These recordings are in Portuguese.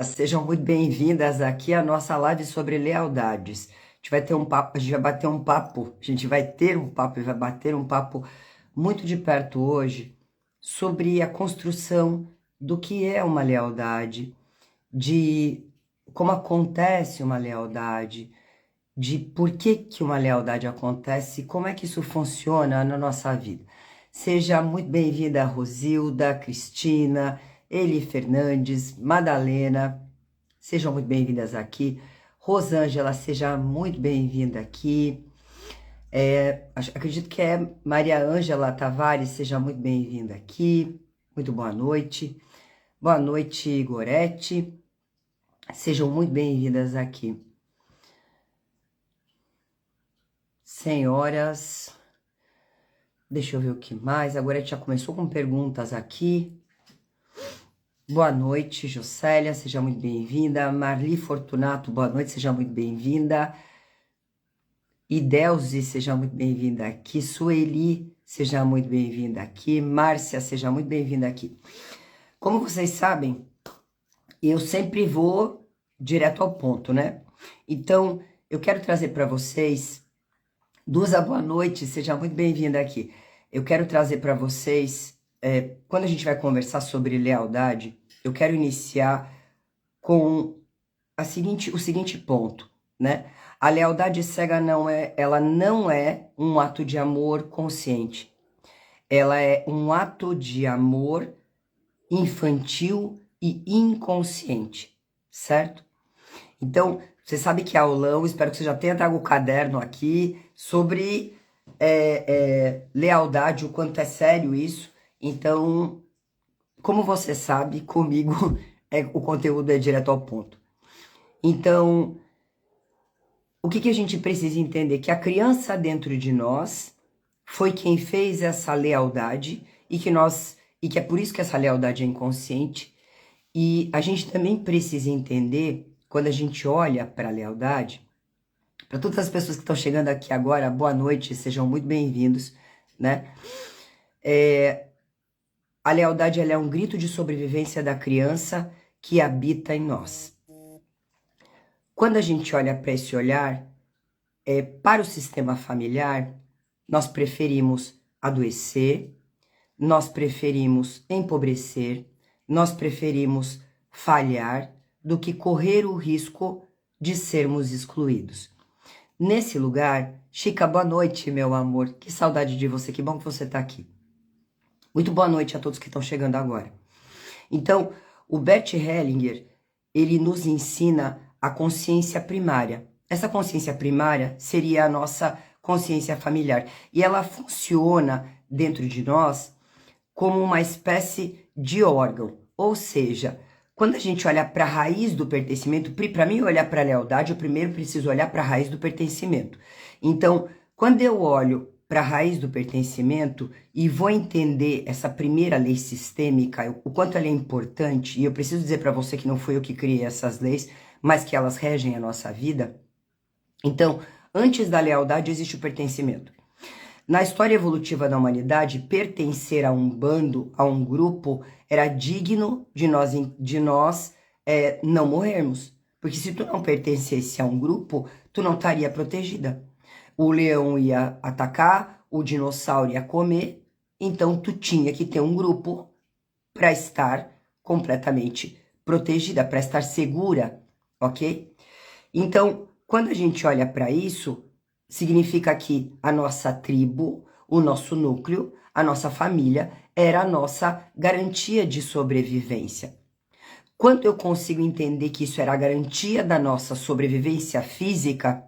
Sejam muito bem-vindas aqui à nossa live sobre lealdades. A gente vai ter um papo, a gente vai bater um papo, a gente vai ter um papo e vai bater um papo muito de perto hoje sobre a construção do que é uma lealdade, de como acontece uma lealdade, de por que que uma lealdade acontece e como é que isso funciona na nossa vida. Seja muito bem-vinda Rosilda, Cristina, Eli Fernandes, Madalena. Sejam muito bem-vindas aqui. Rosângela, seja muito bem-vinda aqui. Acredito que é Maria Ângela Tavares, seja muito bem-vinda aqui. Muito boa noite. Boa noite, Gorete. Sejam muito bem-vindas aqui. Senhoras, deixa eu ver o que mais. A Gorete já começou com perguntas aqui. Boa noite, Jocélia, seja muito bem-vinda. Marli Fortunato, boa noite, seja muito bem-vinda. Idelze, seja muito bem-vinda aqui. Sueli, seja muito bem-vinda aqui. Márcia, seja muito bem-vinda aqui. Como vocês sabem, eu sempre vou direto ao ponto, né? Então, eu quero trazer para vocês... Duza, boa noite, seja muito bem-vinda aqui. Eu quero trazer para vocês, quando a gente vai conversar sobre lealdade, eu quero iniciar com o seguinte ponto, né? A lealdade cega ela não é um ato de amor consciente. Ela é um ato de amor infantil e inconsciente, certo? Então, você sabe que aulão, espero que você já tenha trago o caderno aqui sobre lealdade, o quanto é sério isso. Então, como você sabe, comigo o conteúdo é direto ao ponto. Então, o que a gente precisa entender? Que a criança dentro de nós foi quem fez essa lealdade e que é por isso que essa lealdade é inconsciente. E a gente também precisa entender, quando a gente olha para a lealdade, para todas as pessoas que estão chegando aqui agora, boa noite, sejam muito bem-vindos, né? A lealdade ela é um grito de sobrevivência da criança que habita em nós. Quando a gente olha para esse olhar, para o sistema familiar, nós preferimos adoecer, nós preferimos empobrecer, nós preferimos falhar do que correr o risco de sermos excluídos. Nesse lugar, Chica, boa noite, meu amor. Que saudade de você, que bom que você está aqui. Muito boa noite a todos que estão chegando agora. Então, o Bert Hellinger, ele nos ensina a consciência primária. Essa consciência primária seria a nossa consciência familiar. E ela funciona dentro de nós como uma espécie de órgão. Ou seja, quando a gente olha para a raiz do pertencimento, para mim olhar para a lealdade, eu primeiro preciso olhar para a raiz do pertencimento. Então, quando eu olho para a raiz do pertencimento e vou entender essa primeira lei sistêmica, o quanto ela é importante, e eu preciso dizer para você que não fui eu que criei essas leis, mas que elas regem a nossa vida. Então, antes da lealdade existe o pertencimento. Na história evolutiva da humanidade, pertencer a um bando, a um grupo, era digno de nós não morrermos. Porque se tu não pertencesse a um grupo, tu não estaria protegida. O leão ia atacar, o dinossauro ia comer, então tu tinha que ter um grupo para estar completamente protegida, para estar segura, ok? Então, quando a gente olha para isso, significa que a nossa tribo, o nosso núcleo, a nossa família era a nossa garantia de sobrevivência. Quando eu consigo entender que isso era a garantia da nossa sobrevivência física,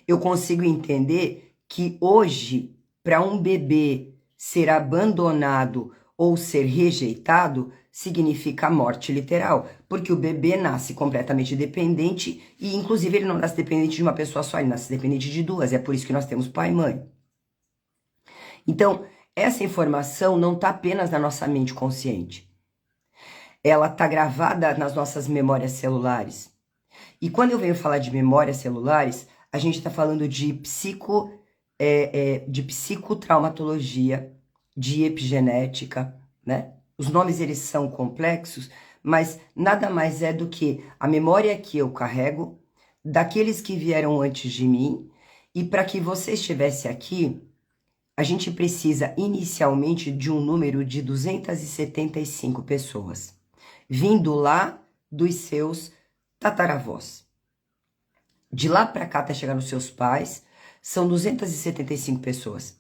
eu consigo entender que hoje, para um bebê ser abandonado ou ser rejeitado, significa morte literal, porque o bebê nasce completamente dependente e, inclusive, ele não nasce dependente de uma pessoa só, ele nasce dependente de duas, é por isso que nós temos pai e mãe. Então, essa informação não está apenas na nossa mente consciente, ela está gravada nas nossas memórias celulares. E quando eu venho falar de memórias celulares, a gente está falando de psicotraumatologia, de epigenética, né? Os nomes, eles são complexos, mas nada mais é do que a memória que eu carrego daqueles que vieram antes de mim, e para que você estivesse aqui, a gente precisa inicialmente de um número de 275 pessoas, vindo lá dos seus tataravós. De lá para cá até chegar nos seus pais, são 275 pessoas.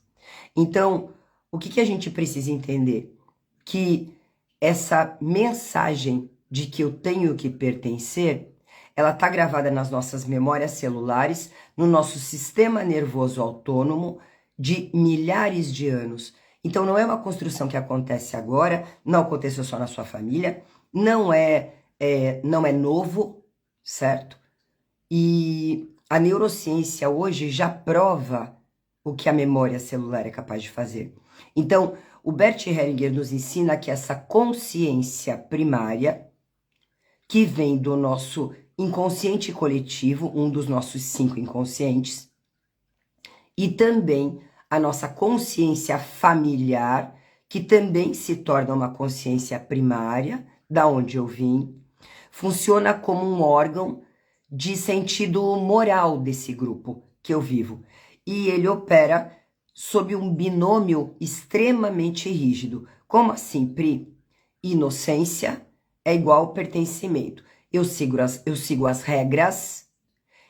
Então, o que a gente precisa entender? Que essa mensagem de que eu tenho que pertencer, ela está gravada nas nossas memórias celulares, no nosso sistema nervoso autônomo de milhares de anos. Então não é uma construção que acontece agora, não aconteceu só na sua família, não é novo, certo? E a neurociência hoje já prova o que a memória celular é capaz de fazer. Então, o Bert Hellinger nos ensina que essa consciência primária, que vem do nosso inconsciente coletivo, um dos nossos 5 inconscientes, e também a nossa consciência familiar, que também se torna uma consciência primária, da onde eu vim, funciona como um órgão de sentido moral desse grupo que eu vivo. E ele opera sob um binômio extremamente rígido. Como assim, Pri? Inocência é igual pertencimento. Eu sigo as regras,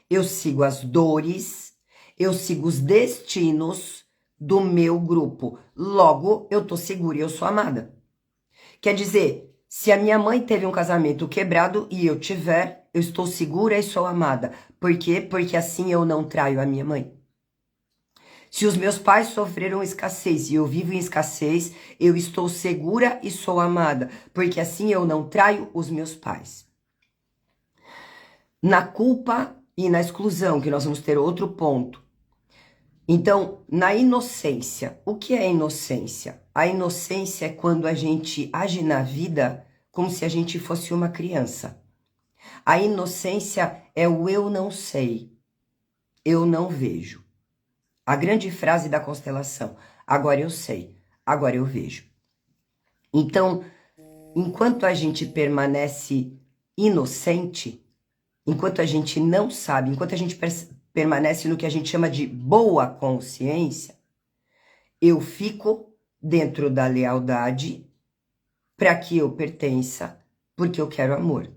eu sigo as dores, eu sigo os destinos do meu grupo. Logo, eu tô segura e eu sou amada. Quer dizer, se a minha mãe teve um casamento quebrado e eu tiver, eu estou segura e sou amada. Por quê? Porque assim eu não traio a minha mãe. Se os meus pais sofreram escassez e eu vivo em escassez, eu estou segura e sou amada, porque assim eu não traio os meus pais. Na culpa e na exclusão, que nós vamos ter outro ponto. Então, na inocência, o que é inocência? A inocência é quando a gente age na vida como se a gente fosse uma criança. A inocência é o eu não sei, eu não vejo. A grande frase da constelação, agora eu sei, agora eu vejo. Então, enquanto a gente permanece inocente, enquanto a gente não sabe, enquanto a gente permanece no que a gente chama de boa consciência, eu fico dentro da lealdade para que eu pertença, porque eu quero amor.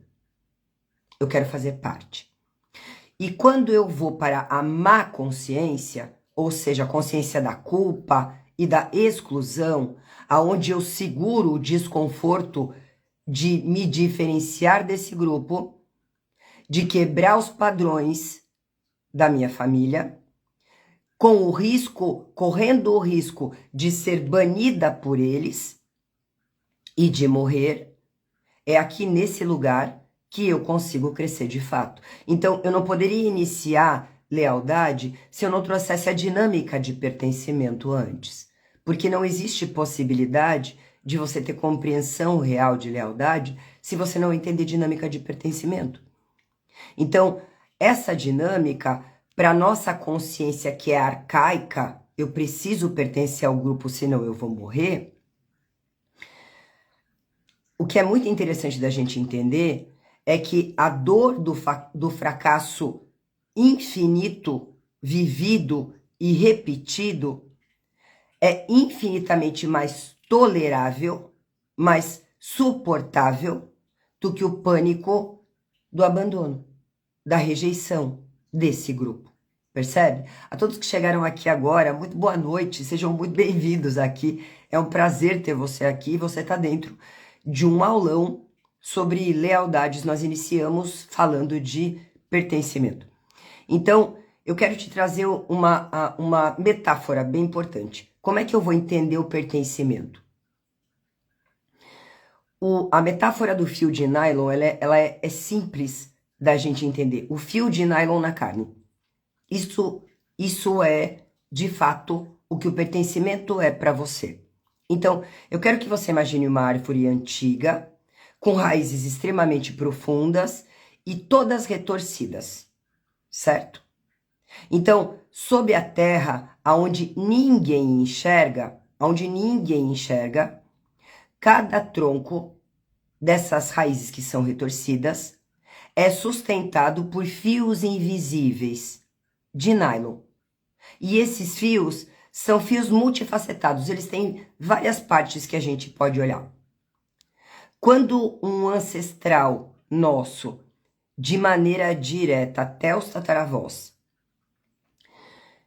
Eu quero fazer parte. E quando eu vou para a má consciência, ou seja, a consciência da culpa e da exclusão, aonde eu seguro o desconforto de me diferenciar desse grupo, de quebrar os padrões da minha família, com o risco, correndo o risco de ser banida por eles e de morrer, é aqui nesse lugar que eu consigo crescer de fato. Então, eu não poderia iniciar lealdade se eu não trouxesse a dinâmica de pertencimento antes. Porque não existe possibilidade de você ter compreensão real de lealdade se você não entender dinâmica de pertencimento. Então, essa dinâmica, para nossa consciência que é arcaica, eu preciso pertencer ao grupo, senão eu vou morrer. O que é muito interessante da gente entender é que a dor do fracasso infinito, vivido e repetido é infinitamente mais tolerável, mais suportável do que o pânico do abandono, da rejeição desse grupo. Percebe? A todos que chegaram aqui agora, muito boa noite, sejam muito bem-vindos aqui. É um prazer ter você aqui. Você está dentro de um aulão sobre lealdades. Nós iniciamos falando de pertencimento. Então, eu quero te trazer uma metáfora bem importante. Como é que eu vou entender o pertencimento? A metáfora do fio de nylon, ela é simples da gente entender. O fio de nylon na carne. Isso é, de fato, o que o pertencimento é para você. Então, eu quero que você imagine uma árvore antiga, com raízes extremamente profundas e todas retorcidas, certo? Então, sob a terra, onde ninguém enxerga, cada tronco dessas raízes que são retorcidas é sustentado por fios invisíveis de nylon. E esses fios são fios multifacetados, eles têm várias partes que a gente pode olhar. Quando um ancestral nosso, de maneira direta até os tataravós,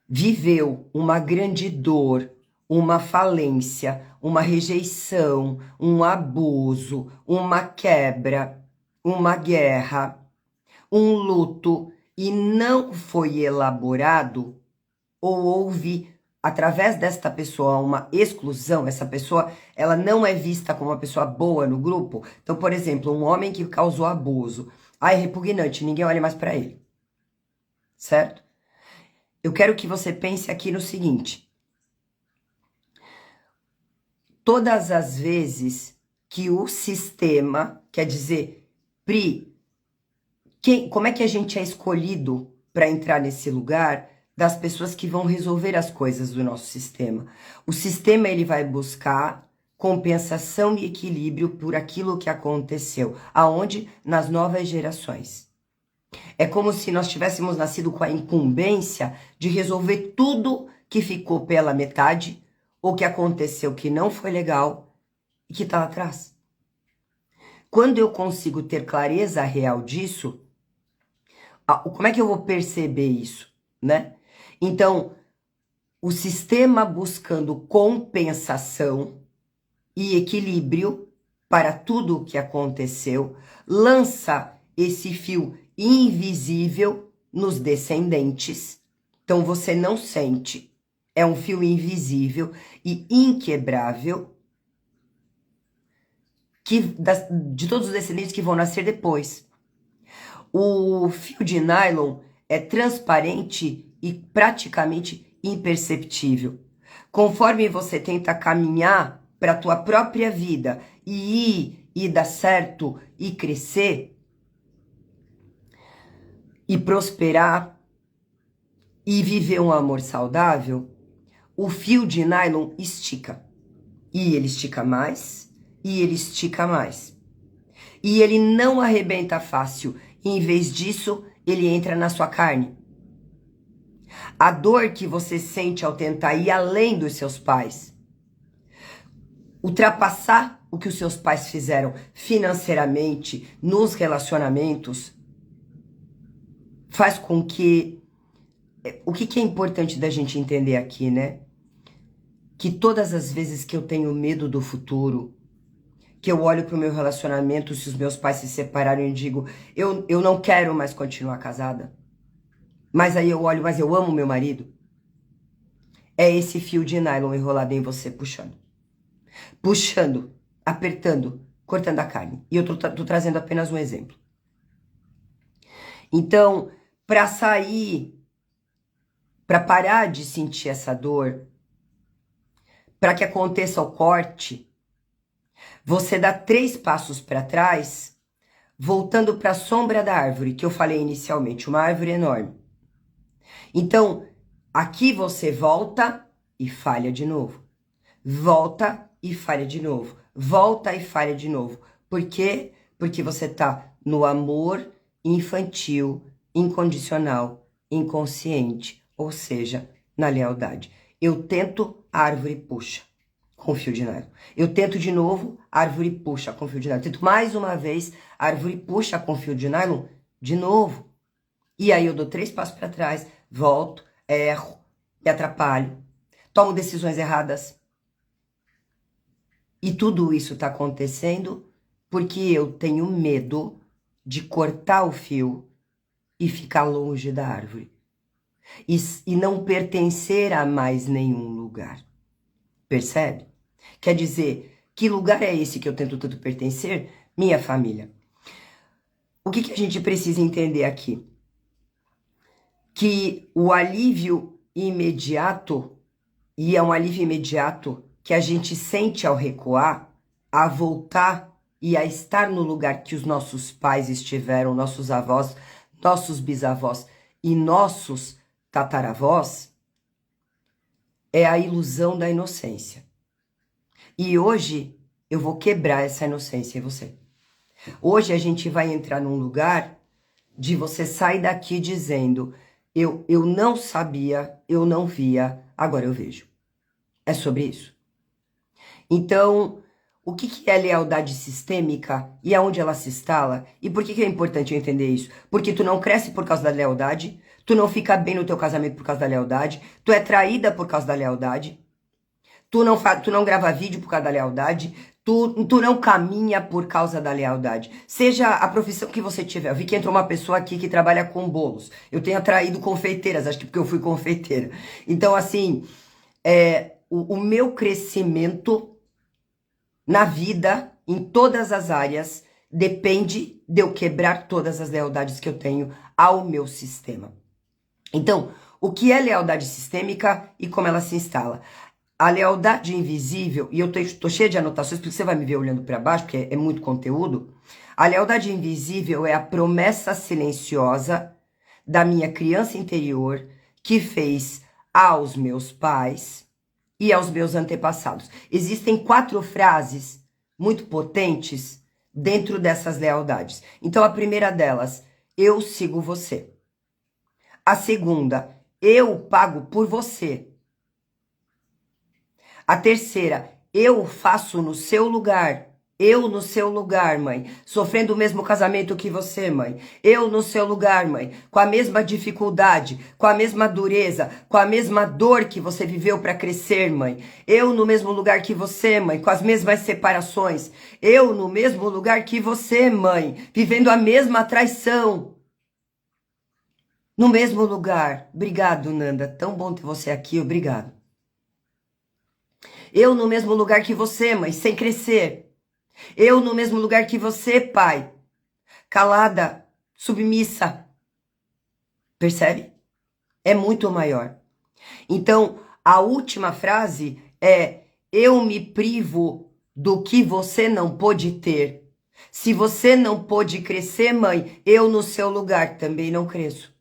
viveu uma grande dor, uma falência, uma rejeição, um abuso, uma quebra, uma guerra, um luto, e não foi elaborado, ou houve, através desta pessoa, uma exclusão, essa pessoa, ela não é vista como uma pessoa boa no grupo. Então, por exemplo, um homem que causou abuso, é repugnante, ninguém olha mais para ele, certo? Eu quero que você pense aqui no seguinte: todas as vezes que o sistema, quer dizer, Pri, como é que a gente é escolhido para entrar nesse lugar das pessoas que vão resolver as coisas do nosso sistema? O sistema, ele vai buscar compensação e equilíbrio por aquilo que aconteceu. Aonde? Nas novas gerações. É como se nós tivéssemos nascido com a incumbência de resolver tudo que ficou pela metade, ou que aconteceu que não foi legal e que está lá atrás. Quando eu consigo ter clareza real disso, como é que eu vou perceber isso, né? Então, o sistema buscando compensação e equilíbrio para tudo o que aconteceu, lança esse fio invisível nos descendentes. Então, você não sente. É um fio invisível e inquebrável de todos os descendentes que vão nascer depois. O fio de nylon é transparente e praticamente imperceptível. Conforme você tenta caminhar para a tua própria vida e dar certo e crescer e prosperar e viver um amor saudável, o fio de nylon estica. E ele estica mais, e ele estica mais. E ele não arrebenta fácil. Em vez disso, ele entra na sua carne. A dor que você sente ao tentar ir além dos seus pais, ultrapassar o que os seus pais fizeram financeiramente, nos relacionamentos, faz com que... O que é importante da gente entender aqui, né? Que todas as vezes que eu tenho medo do futuro, que eu olho para o meu relacionamento, se os meus pais se separaram e digo, eu não quero mais continuar casada. Mas aí eu olho, mas eu amo meu marido. É esse fio de nylon enrolado em você puxando. Puxando, apertando, cortando a carne. E eu tô trazendo apenas um exemplo. Então, para sair, para parar de sentir essa dor, para que aconteça o corte, você dá 3 passos para trás, voltando para a sombra da árvore, que eu falei inicialmente, uma árvore enorme. Então, aqui você volta e falha de novo. Volta e falha de novo. Volta e falha de novo. Por quê? Porque você tá no amor infantil, incondicional, inconsciente, ou seja, na lealdade. Eu tento, a árvore puxa com fio de nylon. Eu tento de novo, a árvore puxa com fio de nylon. Eu tento mais uma vez, a árvore puxa com fio de nylon de novo. E aí eu dou 3 passos para trás, volto, erro, me atrapalho, tomo decisões erradas. E tudo isso está acontecendo porque eu tenho medo de cortar o fio e ficar longe da árvore. E não pertencer a mais nenhum lugar. Percebe? Quer dizer, que lugar é esse que eu tento tanto pertencer? Minha família. O que a gente precisa entender aqui? Que o alívio imediato, e é um alívio imediato que a gente sente ao recuar, a voltar e a estar no lugar que os nossos pais estiveram, nossos avós, nossos bisavós e nossos tataravós, é a ilusão da inocência. E hoje eu vou quebrar essa inocência em você. Hoje a gente vai entrar num lugar de você sair daqui dizendo: eu não sabia, eu não via, agora eu vejo. É sobre isso. Então, o que é lealdade sistêmica e aonde ela se instala? E por que é importante eu entender isso? Porque tu não cresce por causa da lealdade, tu não fica bem no teu casamento por causa da lealdade, tu é traída por causa da lealdade, tu não grava vídeo por causa da lealdade, tu não caminha por causa da lealdade. Seja a profissão que você tiver. Eu vi que entrou uma pessoa aqui que trabalha com bolos. Eu tenho atraído confeiteiras, acho que porque eu fui confeiteira. Então, assim, o meu crescimento na vida, em todas as áreas, depende de eu quebrar todas as lealdades que eu tenho ao meu sistema. Então, o que é lealdade sistêmica e como ela se instala? A lealdade invisível, e eu tô cheia de anotações, porque você vai me ver olhando para baixo, porque é muito conteúdo. A lealdade invisível é a promessa silenciosa da minha criança interior que fez aos meus pais e aos meus antepassados. Existem 4 frases muito potentes dentro dessas lealdades. Então, a primeira delas, eu sigo você. A segunda, eu pago por você. A terceira, eu faço no seu lugar. Eu no seu lugar, mãe. Sofrendo o mesmo casamento que você, mãe. Eu no seu lugar, mãe. Com a mesma dificuldade, com a mesma dureza, com a mesma dor que você viveu para crescer, mãe. Eu no mesmo lugar que você, mãe. Com as mesmas separações. Eu no mesmo lugar que você, mãe. Vivendo a mesma traição. No mesmo lugar. Obrigado, Nanda. Tão bom ter você aqui. Obrigado. Eu no mesmo lugar que você, mãe, sem crescer. Eu no mesmo lugar que você, pai. Calada, submissa. Percebe? É muito maior. Então, a última frase é: eu me privo do que você não pôde ter. Se você não pôde crescer, mãe, eu no seu lugar também não cresço.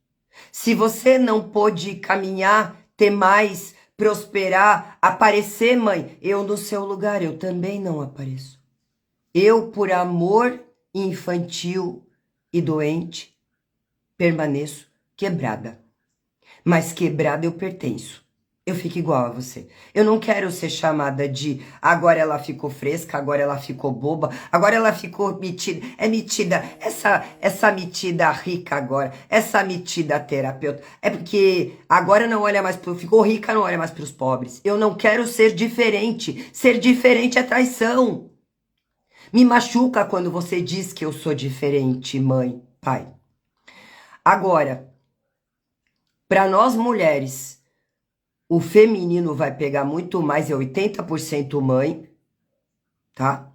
Se você não pôde caminhar, ter mais, prosperar, aparecer, mãe, eu no seu lugar, eu também não apareço. Eu, por amor infantil e doente, permaneço quebrada. Mas quebrada eu pertenço. Eu fico igual a você. Eu não quero ser chamada de agora ela ficou fresca, agora ela ficou boba, agora ela ficou metida. É metida, essa metida rica agora, essa metida terapeuta. É porque agora não olha mais pro... Ficou rica, não olha mais pros pobres. Eu não quero ser diferente. Ser diferente é traição. Me machuca quando você diz que eu sou diferente, mãe, pai. Agora, para nós mulheres, o feminino vai pegar muito mais, é 80% mãe, tá?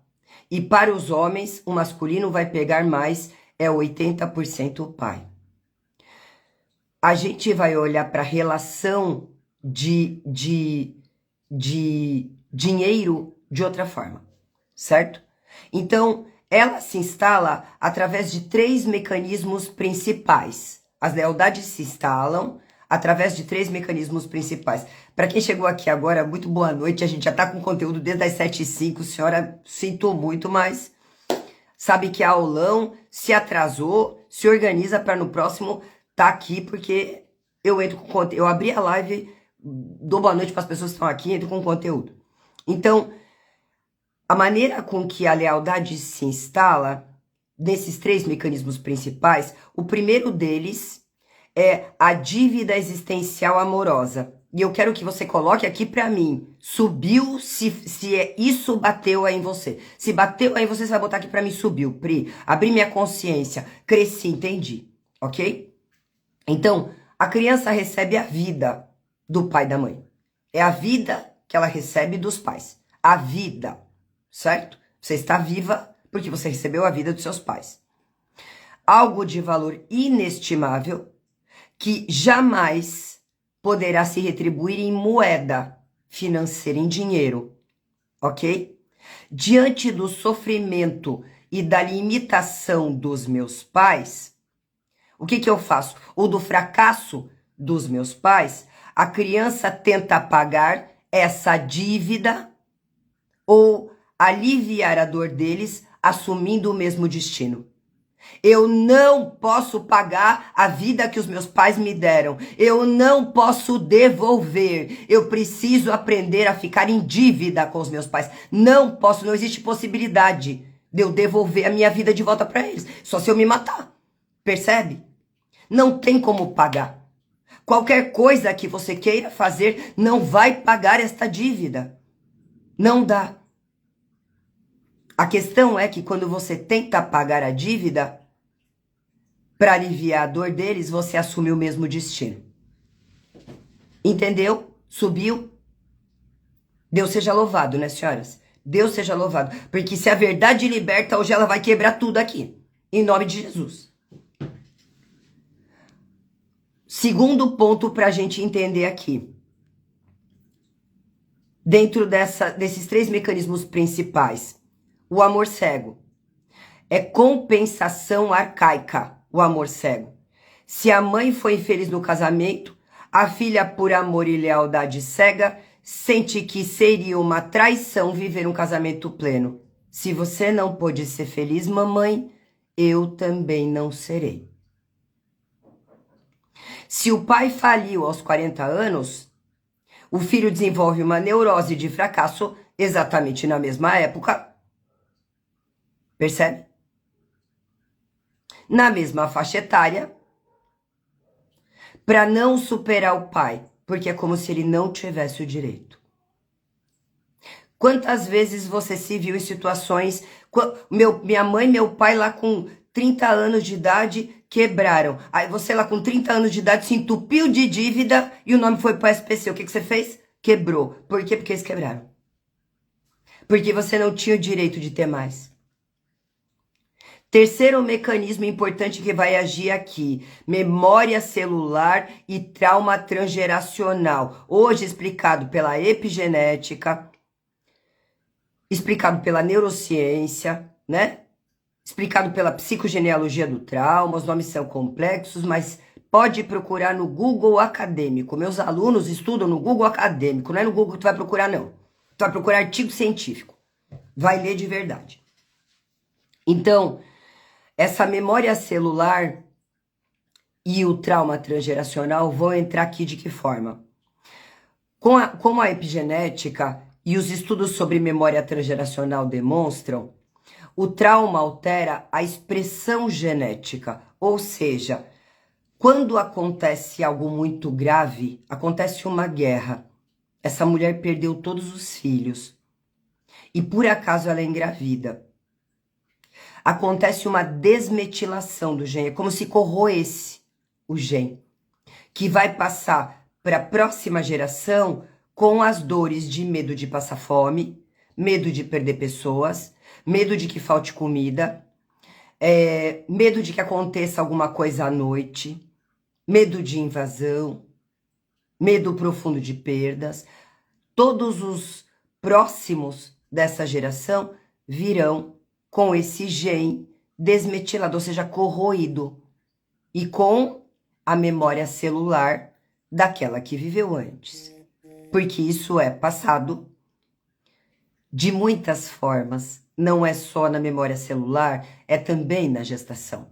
E para os homens, o masculino vai pegar mais, é 80% pai. A gente vai olhar para a relação de dinheiro de outra forma, certo? Então, ela se instala através de 3 mecanismos principais. As lealdades se instalam através de 3 mecanismos principais. Para quem chegou aqui agora, muito boa noite. A gente já está com conteúdo desde as 7h05. Senhora, sinto muito, mas sabe que a aulão se atrasou, se organiza para no próximo tá aqui, porque eu entro com conteúdo. Eu abri a live, dou boa noite para as pessoas que estão aqui, entro com conteúdo. Então, a maneira com que a lealdade se instala, nesses 3 mecanismos principais, o primeiro deles é a dívida existencial amorosa. E eu quero que você coloque aqui para mim, subiu se isso bateu aí em você. Se bateu aí em você, você vai botar aqui para mim, subiu, Pri. Abri minha consciência, cresci, entendi, ok? Então, a criança recebe a vida do pai e da mãe. É a vida que ela recebe dos pais. A vida. Certo? Você está viva porque você recebeu a vida dos seus pais. Algo de valor inestimável que jamais poderá se retribuir em moeda financeira, em dinheiro, ok? Diante do sofrimento e da limitação dos meus pais, o que eu faço? Ou do fracasso dos meus pais, a criança tenta pagar essa dívida ou aliviar a dor deles assumindo o mesmo destino. Eu não posso pagar a vida que os meus pais me deram. Eu não posso devolver. Eu preciso aprender a ficar em dívida com os meus pais. Não posso, não existe possibilidade de eu devolver a minha vida de volta para eles. Só se eu me matar. Percebe? Não tem como pagar. Qualquer coisa que você queira fazer não vai pagar esta dívida. Não dá. A questão é que quando você tenta pagar a dívida, para aliviar a dor deles, você assume o mesmo destino. Entendeu? Subiu? Deus seja louvado, né, senhoras? Deus seja louvado. Porque se a verdade liberta, hoje ela vai quebrar tudo aqui. Em nome de Jesus. Segundo ponto para a gente entender aqui. Dentro desses 3 mecanismos principais. O amor cego. É compensação arcaica, o amor cego. Se a mãe foi infeliz no casamento, a filha, por amor e lealdade cega, sente que seria uma traição viver um casamento pleno. Se você não pôde ser feliz, mamãe, eu também não serei. Se o pai faliu aos 40 anos, o filho desenvolve uma neurose de fracasso exatamente na mesma época. Percebe? Na mesma faixa etária, para não superar o pai, porque é como se ele não tivesse o direito. Quantas vezes você se viu em situações... Minha mãe e meu pai lá com 30 anos de idade quebraram. Aí você lá com 30 anos de idade se entupiu de dívida e o nome foi para o SPC. O que você fez? Quebrou. Por quê? Porque eles quebraram. Porque você não tinha o direito de ter mais. Terceiro mecanismo importante que vai agir aqui, memória celular e trauma transgeracional. Hoje explicado pela epigenética, explicado pela neurociência, né? Explicado pela psicogenealogia do trauma, os nomes são complexos, mas pode procurar no Google acadêmico. Meus alunos estudam no Google acadêmico, não é no Google que tu vai procurar, não. Tu vai procurar artigo científico. Vai ler de verdade. Então... essa memória celular e o trauma transgeracional vão entrar aqui de que forma? Como a epigenética e os estudos sobre memória transgeracional demonstram, o trauma altera a expressão genética, ou seja, quando acontece algo muito grave, acontece uma guerra, essa mulher perdeu todos os filhos e por acaso ela é engravida. Acontece uma desmetilação do gene, é como se corroesse o gene, que vai passar para a próxima geração com as dores de medo de passar fome, medo de perder pessoas, medo de que falte comida, medo de que aconteça alguma coisa à noite, medo de invasão, medo profundo de perdas. Todos os próximos dessa geração virão com esse gene desmetilado, ou seja, corroído, e com a memória celular daquela que viveu antes. Porque isso é passado de muitas formas, não é só na memória celular, é também na gestação.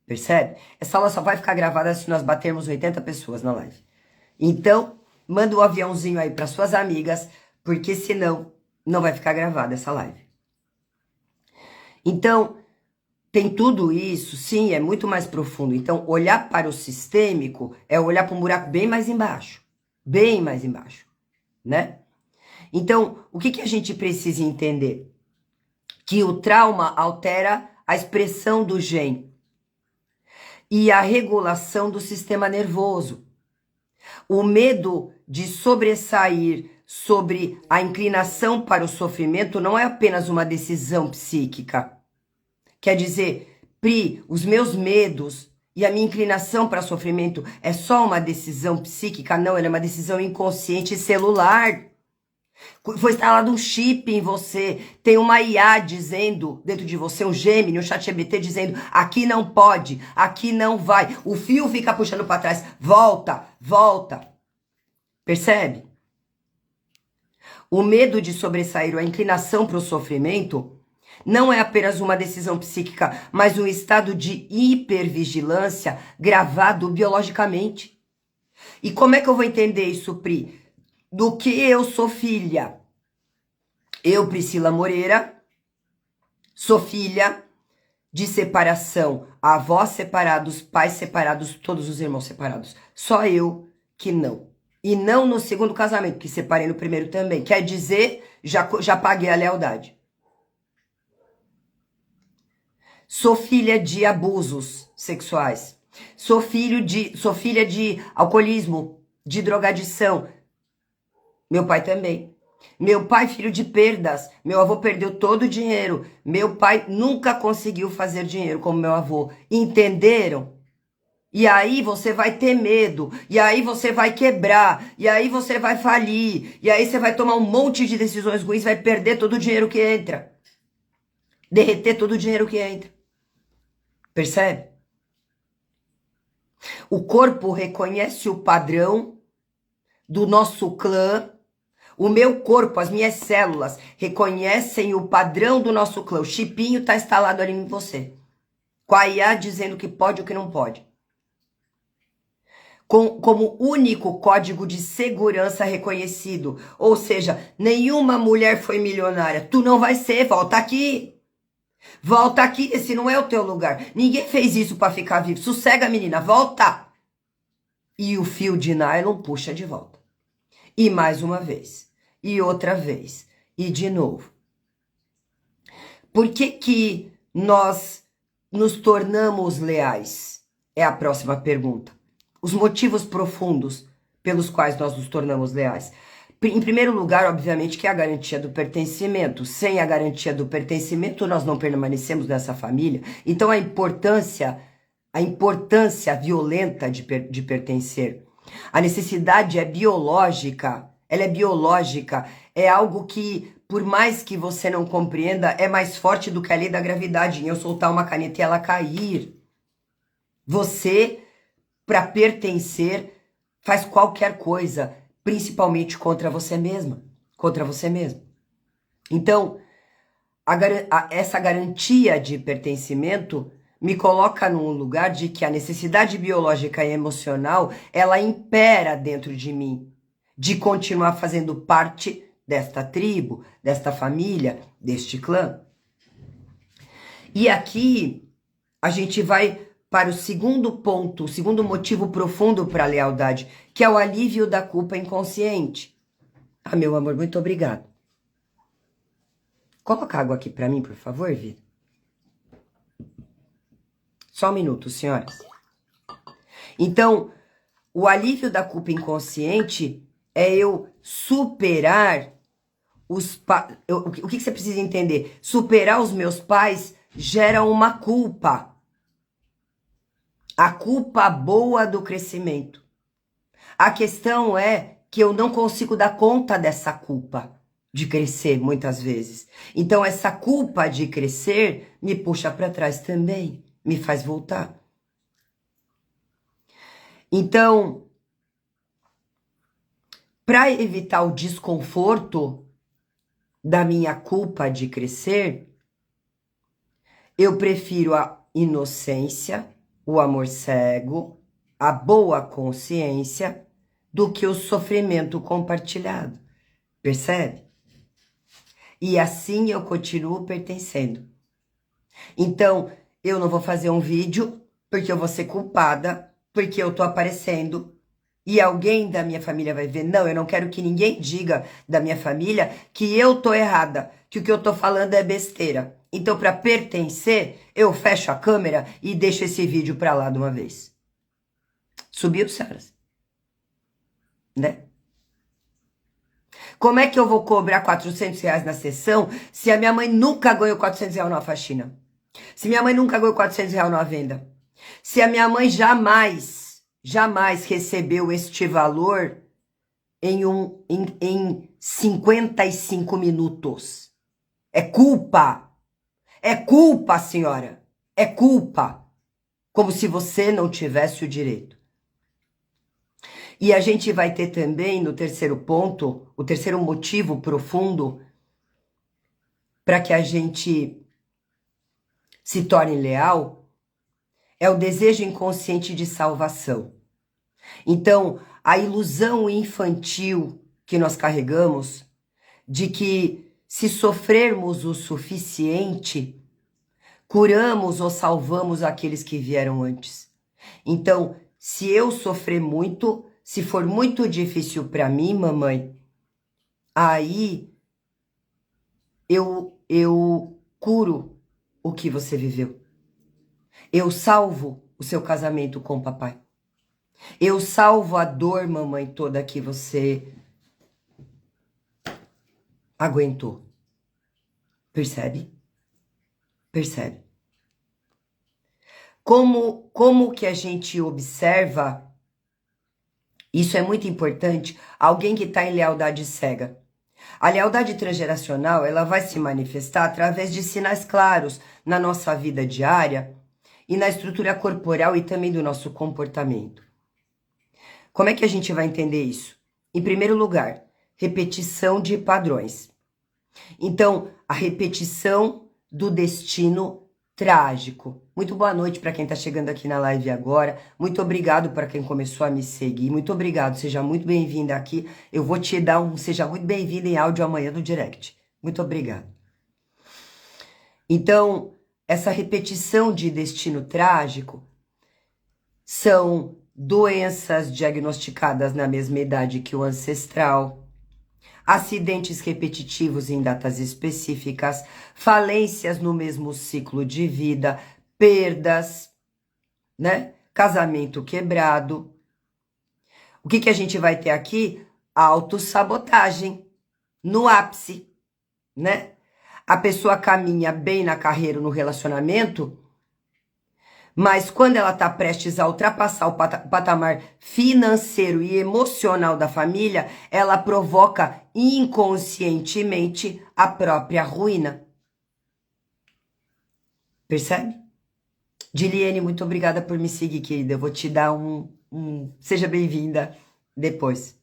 Percebe? Essa aula só vai ficar gravada se nós batermos 80 pessoas na live. Então, manda um aviãozinho aí para suas amigas, porque senão não vai ficar gravada essa live. Então, tem tudo isso, sim, é muito mais profundo. Então, olhar para o sistêmico é olhar para um buraco bem mais embaixo, né? Então, o que a gente precisa entender? Que o trauma altera a expressão do gene e a regulação do sistema nervoso. O medo de sobressair sobre a inclinação para o sofrimento não é apenas uma decisão psíquica. Quer dizer, Pri, os meus medos e a minha inclinação para sofrimento é só uma decisão psíquica? Não, ela é uma decisão inconsciente e celular. Foi instalado um chip em você, tem uma IA dizendo dentro de você, um Gemini, um ChatGPT dizendo, aqui não pode, aqui não vai. O fio fica puxando para trás, volta, volta. Percebe? O medo de sobressair ou a inclinação para o sofrimento Não é apenas uma decisão psíquica, mas um estado de hipervigilância gravado biologicamente. E como é que eu vou entender isso, Pri? Do que eu sou filha? Eu, Priscila Moreira, sou filha de separação, avós separados, pais separados, todos os irmãos separados. Só eu que não. E não no segundo casamento, que separei no primeiro também. Quer dizer, já paguei a lealdade. Sou filha de abusos sexuais. Sou filha de alcoolismo, de drogadição. Meu pai também. Meu pai, filho de perdas. Meu avô perdeu todo o dinheiro. Meu pai nunca conseguiu fazer dinheiro como meu avô. Entenderam? E aí você vai ter medo. E aí você vai quebrar. E aí você vai falir. E aí você vai tomar um monte de decisões ruins. Vai perder todo o dinheiro que entra. Derreter todo o dinheiro que entra. Percebe? O corpo reconhece o padrão do nosso clã. O meu corpo, as minhas células, reconhecem o padrão do nosso clã. O chipinho está instalado ali em você. Com a IA dizendo o que pode e o que não pode. Como único código de segurança reconhecido. Ou seja, nenhuma mulher foi milionária. Tu não vai ser, volta aqui. Volta aqui, esse não é o teu lugar. Ninguém fez isso para ficar vivo. Sossega, menina, volta. E o fio de nylon puxa de volta. E mais uma vez. E outra vez. E de novo. Por que nós nos tornamos leais? É a próxima pergunta. Os motivos profundos pelos quais nós nos tornamos leais. Em primeiro lugar, obviamente, que é a garantia do pertencimento. Sem a garantia do pertencimento, nós não permanecemos nessa família. Então, a importância violenta de pertencer. A necessidade é biológica. Ela é biológica. É algo que, por mais que você não compreenda, é mais forte do que a lei da gravidade. Em eu soltar uma caneta e ela cair. Você, para pertencer, faz qualquer coisa, principalmente contra você mesma. Contra você mesmo. Então, essa garantia de pertencimento me coloca num lugar de que a necessidade biológica e emocional, ela impera dentro de mim. De continuar fazendo parte desta tribo, desta família, deste clã. E aqui, a gente vai para o segundo ponto, o segundo motivo profundo para a lealdade, que é o alívio da culpa inconsciente. Ah, meu amor, muito obrigado. Coloca água aqui para mim, por favor, vida. Só um minuto, senhoras. Então, o alívio da culpa inconsciente é eu superar o que você precisa entender? Superar os meus pais gera uma culpa. A culpa boa do crescimento. A questão é que eu não consigo dar conta dessa culpa de crescer muitas vezes. Então essa culpa de crescer me puxa para trás também, me faz voltar. Então, para evitar o desconforto da minha culpa de crescer, eu prefiro a inocência, o amor cego, a boa consciência, do que o sofrimento compartilhado. Percebe? E assim eu continuo pertencendo. Então, eu não vou fazer um vídeo porque eu vou ser culpada, porque eu tô aparecendo e alguém da minha família vai ver. Não, eu não quero que ninguém diga da minha família que eu tô errada, que o que eu tô falando é besteira. Então, para pertencer, eu fecho a câmera e deixo esse vídeo pra lá de uma vez. Subiu, senhoras? Né? Como é que eu vou cobrar R$400 na sessão se a minha mãe nunca ganhou R$400 numa faxina? Se minha mãe nunca ganhou R$400 numa venda? Se a minha mãe jamais recebeu este valor em 55 minutos? É culpa. É culpa, senhora. É culpa. Como se você não tivesse o direito. E a gente vai ter também, no terceiro ponto, o terceiro motivo profundo para que a gente se torne leal, é o desejo inconsciente de salvação. Então, a ilusão infantil que nós carregamos de que se sofrermos o suficiente, curamos ou salvamos aqueles que vieram antes. Então, se eu sofrer muito, se for muito difícil para mim, mamãe, aí eu curo o que você viveu. Eu salvo o seu casamento com o papai. Eu salvo a dor, mamãe, toda que você aguentou. Percebe? Percebe? Como que a gente observa, isso é muito importante, alguém que está em lealdade cega. A lealdade transgeracional, ela vai se manifestar através de sinais claros na nossa vida diária e na estrutura corporal e também do nosso comportamento. Como é que a gente vai entender isso? Em primeiro lugar, repetição de padrões. Então, a repetição do destino trágico. Muito boa noite para quem está chegando aqui na live agora. Muito obrigado para quem começou a me seguir. Muito obrigado, seja muito bem-vinda aqui. Eu vou te dar um seja muito bem-vinda em áudio amanhã no direct. Muito obrigado. Então, essa repetição de destino trágico são doenças diagnosticadas na mesma idade que o ancestral, acidentes repetitivos em datas específicas, falências no mesmo ciclo de vida, perdas, né? Casamento quebrado. O que a gente vai ter aqui? Autossabotagem no ápice, né? A pessoa caminha bem na carreira, no relacionamento, mas quando ela está prestes a ultrapassar o patamar financeiro e emocional da família, ela provoca inconscientemente a própria ruína. Percebe? Diliene, muito obrigada por me seguir, querida. Eu vou te dar seja bem-vinda depois.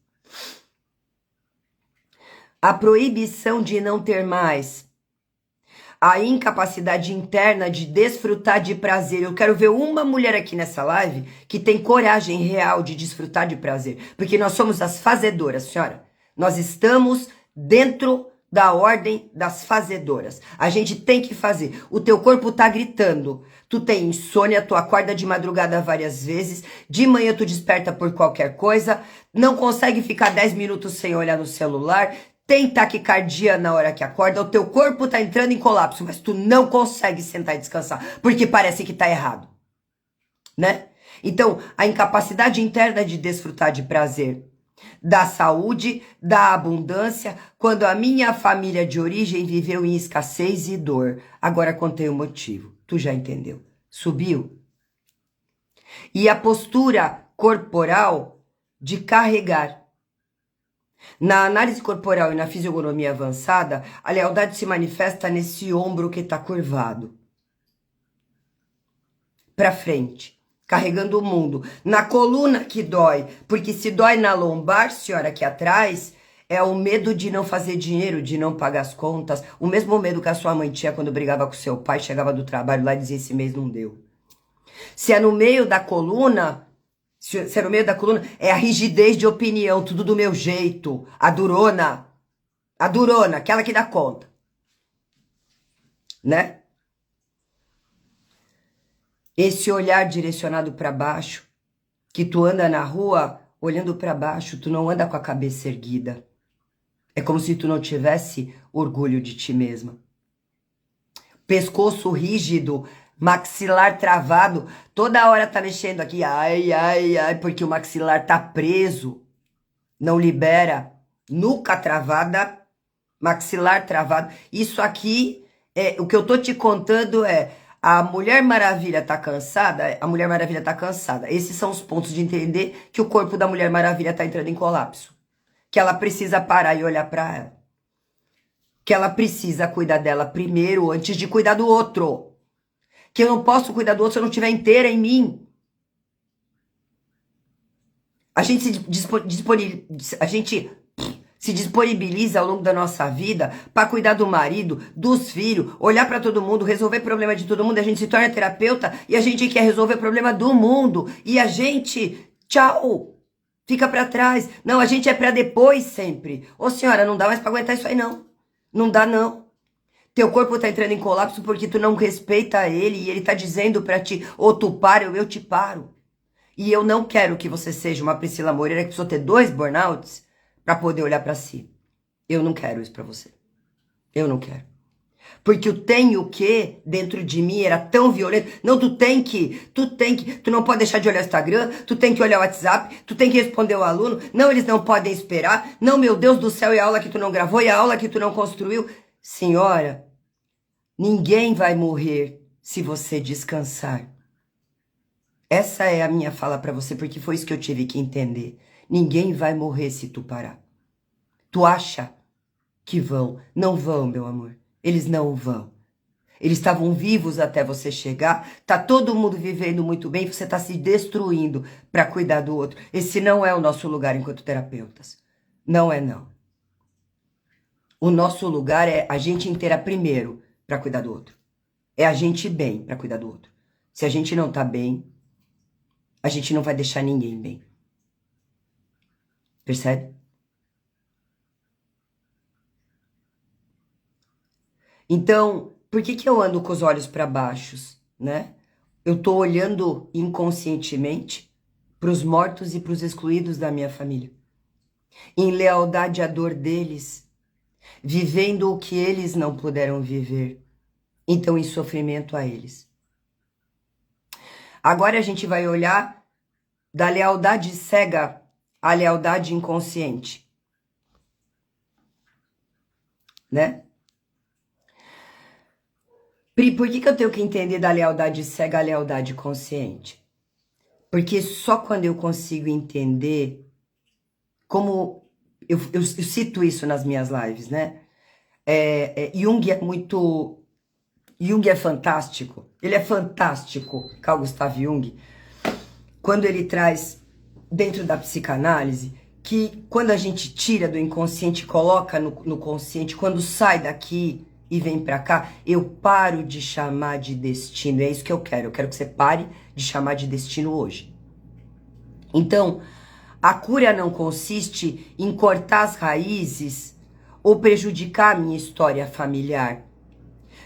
A proibição de não ter mais. A incapacidade interna de desfrutar de prazer. Eu quero ver uma mulher aqui nessa live que tem coragem real de desfrutar de prazer. Porque nós somos as fazedoras, senhora. Nós estamos dentro da ordem das fazedoras. A gente tem que fazer. O teu corpo tá gritando. Tu tem insônia, tu acorda de madrugada várias vezes. De manhã tu desperta por qualquer coisa. Não consegue ficar 10 minutos sem olhar no celular. Tem taquicardia na hora que acorda, o teu corpo tá entrando em colapso, mas tu não consegue sentar e descansar, porque parece que tá errado, né? Então, a incapacidade interna de desfrutar de prazer, da saúde, da abundância, quando a minha família de origem viveu em escassez e dor. Agora contei o motivo, tu já entendeu? Subiu? E a postura corporal de carregar. Na análise corporal e na fisionomia avançada, a lealdade se manifesta nesse ombro que está curvado. Para frente, carregando o mundo. Na coluna que dói, porque se dói na lombar, senhora, aqui atrás, é o medo de não fazer dinheiro, de não pagar as contas. O mesmo medo que a sua mãe tinha quando brigava com seu pai, chegava do trabalho lá e dizia, esse mês não deu. Se é no meio da coluna... Se é no meio da coluna, é a rigidez de opinião, tudo do meu jeito. A durona, aquela que dá conta. Né? Esse olhar direcionado para baixo, que tu anda na rua olhando para baixo, tu não anda com a cabeça erguida. É como se tu não tivesse orgulho de ti mesma. Pescoço rígido, maxilar travado, toda hora tá mexendo aqui, ai, ai, ai, porque o maxilar tá preso, não libera, nuca travada, maxilar travado. Isso aqui, o que eu tô te contando a Mulher Maravilha tá cansada, a Mulher Maravilha tá cansada. Esses são os pontos de entender que o corpo da Mulher Maravilha tá entrando em colapso, que ela precisa parar e olhar para ela, que ela precisa cuidar dela primeiro antes de cuidar do outro. Que eu não posso cuidar do outro se eu não estiver inteira em mim. A gente se disponibiliza ao longo da nossa vida para cuidar do marido, dos filhos, olhar para todo mundo, resolver problema de todo mundo, a gente se torna terapeuta e a gente quer resolver problema do mundo e a gente, tchau, fica para trás. Não, a gente é para depois sempre. Ô senhora, não dá mais para aguentar isso aí não. Não dá não. Teu corpo tá entrando em colapso porque tu não respeita ele e ele tá dizendo pra ti, ou tu para ou eu te paro. E eu não quero que você seja uma Priscila Moreira que precisou ter 2 burnouts pra poder olhar pra si. Eu não quero isso pra você. Eu não quero. Porque o tenho que dentro de mim era tão violento. Não, tu não pode deixar de olhar o Instagram, tu tem que olhar o WhatsApp, tu tem que responder o aluno. Não, eles não podem esperar. Não, meu Deus do céu, e a aula que tu não gravou, e a aula que tu não construiu. Senhora, ninguém vai morrer se você descansar. Essa é a minha fala pra você, porque foi isso que eu tive que entender. Ninguém vai morrer se tu parar. Tu acha que vão? Não vão, meu amor. Eles não vão. Eles estavam vivos até você chegar. Tá todo mundo vivendo muito bem. Você tá se destruindo pra cuidar do outro. Esse não é o nosso lugar enquanto terapeutas. Não é não. O nosso lugar é a gente inteira primeiro pra cuidar do outro. É a gente bem pra cuidar do outro. Se a gente não tá bem, a gente não vai deixar ninguém bem. Percebe? Então, por que eu ando com os olhos para baixos, né? Eu tô olhando inconscientemente para os mortos e para os excluídos da minha família. Em lealdade à dor deles, vivendo o que eles não puderam viver. Então, em sofrimento a eles. Agora a gente vai olhar da lealdade cega à lealdade inconsciente, né? Por que eu tenho que entender da lealdade cega à lealdade consciente? Porque só quando eu consigo entender, como eu cito isso nas minhas lives, né? Jung é muito... Jung é fantástico. Ele é fantástico, Carl Gustav Jung, quando ele traz dentro da psicanálise que quando a gente tira do inconsciente e coloca no consciente, quando sai daqui e vem pra cá, eu paro de chamar de destino. É isso que eu quero. Eu quero que você pare de chamar de destino hoje. Então, a cura não consiste em cortar as raízes ou prejudicar a minha história familiar.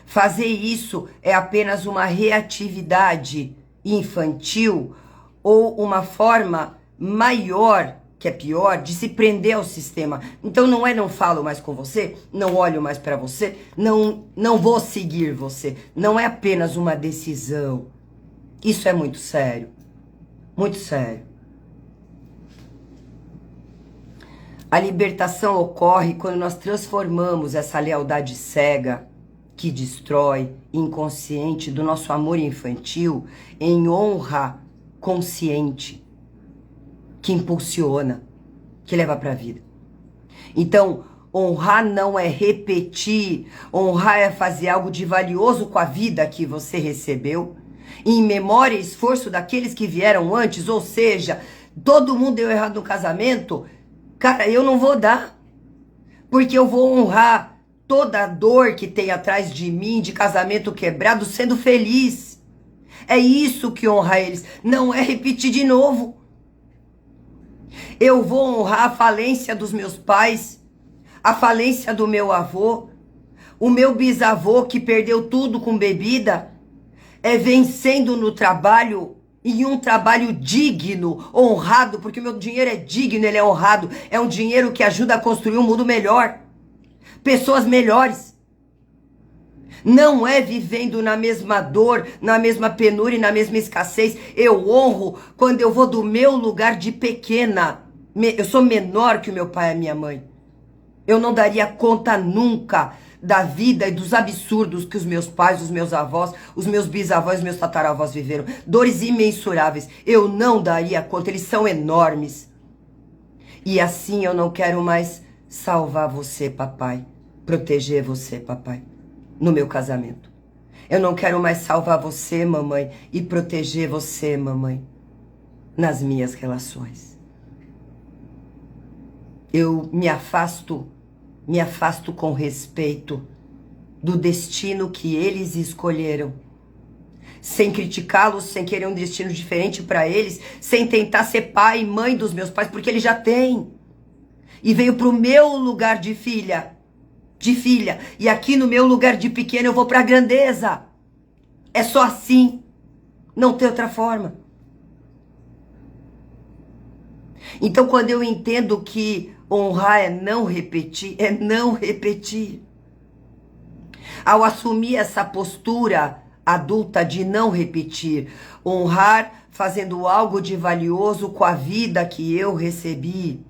Fazer isso é apenas uma reatividade infantil ou uma forma maior, que é pior, de se prender ao sistema. Então não falo mais com você, não olho mais para você, não vou seguir você. Não é apenas uma decisão. Isso é muito sério. Muito sério. A libertação ocorre quando nós transformamos essa lealdade cega que destrói, inconsciente, do nosso amor infantil em honra consciente, que impulsiona, que leva para a vida. Então, honrar não é repetir, honrar é fazer algo de valioso com a vida que você recebeu, em memória e esforço daqueles que vieram antes, ou seja, todo mundo deu errado no casamento, cara, eu não vou dar, porque eu vou honrar toda a dor que tem atrás de mim, de casamento quebrado, sendo feliz. É isso que honra eles, não é repetir de novo. Eu vou honrar a falência dos meus pais, a falência do meu avô, o meu bisavô que perdeu tudo com bebida, vencendo no trabalho, em um trabalho digno, honrado, porque o meu dinheiro é digno, ele é honrado, é um dinheiro que ajuda a construir um mundo melhor, pessoas melhores. Não é vivendo na mesma dor, na mesma penúria e na mesma escassez. Eu honro quando eu vou do meu lugar de pequena. Eu sou menor que o meu pai e a minha mãe. Eu não daria conta nunca da vida e dos absurdos que os meus pais, os meus avós, os meus bisavós, os meus tataravós viveram. Dores imensuráveis. Eu não daria conta, eles são enormes. E assim eu não quero mais salvar você, papai. Proteger você, papai. No meu casamento. Eu não quero mais salvar você, mamãe, e proteger você, mamãe, nas minhas relações. Eu me afasto com respeito do destino que eles escolheram. Sem criticá-los, sem querer um destino diferente para eles, sem tentar ser pai e mãe dos meus pais, porque eles já têm. E veio pro meu lugar de filha. E aqui no meu lugar de pequena eu vou pra grandeza. É só assim. Não tem outra forma. Então quando eu entendo que honrar é não repetir, Ao assumir essa postura adulta de não repetir, honrar fazendo algo de valioso com a vida que eu recebi,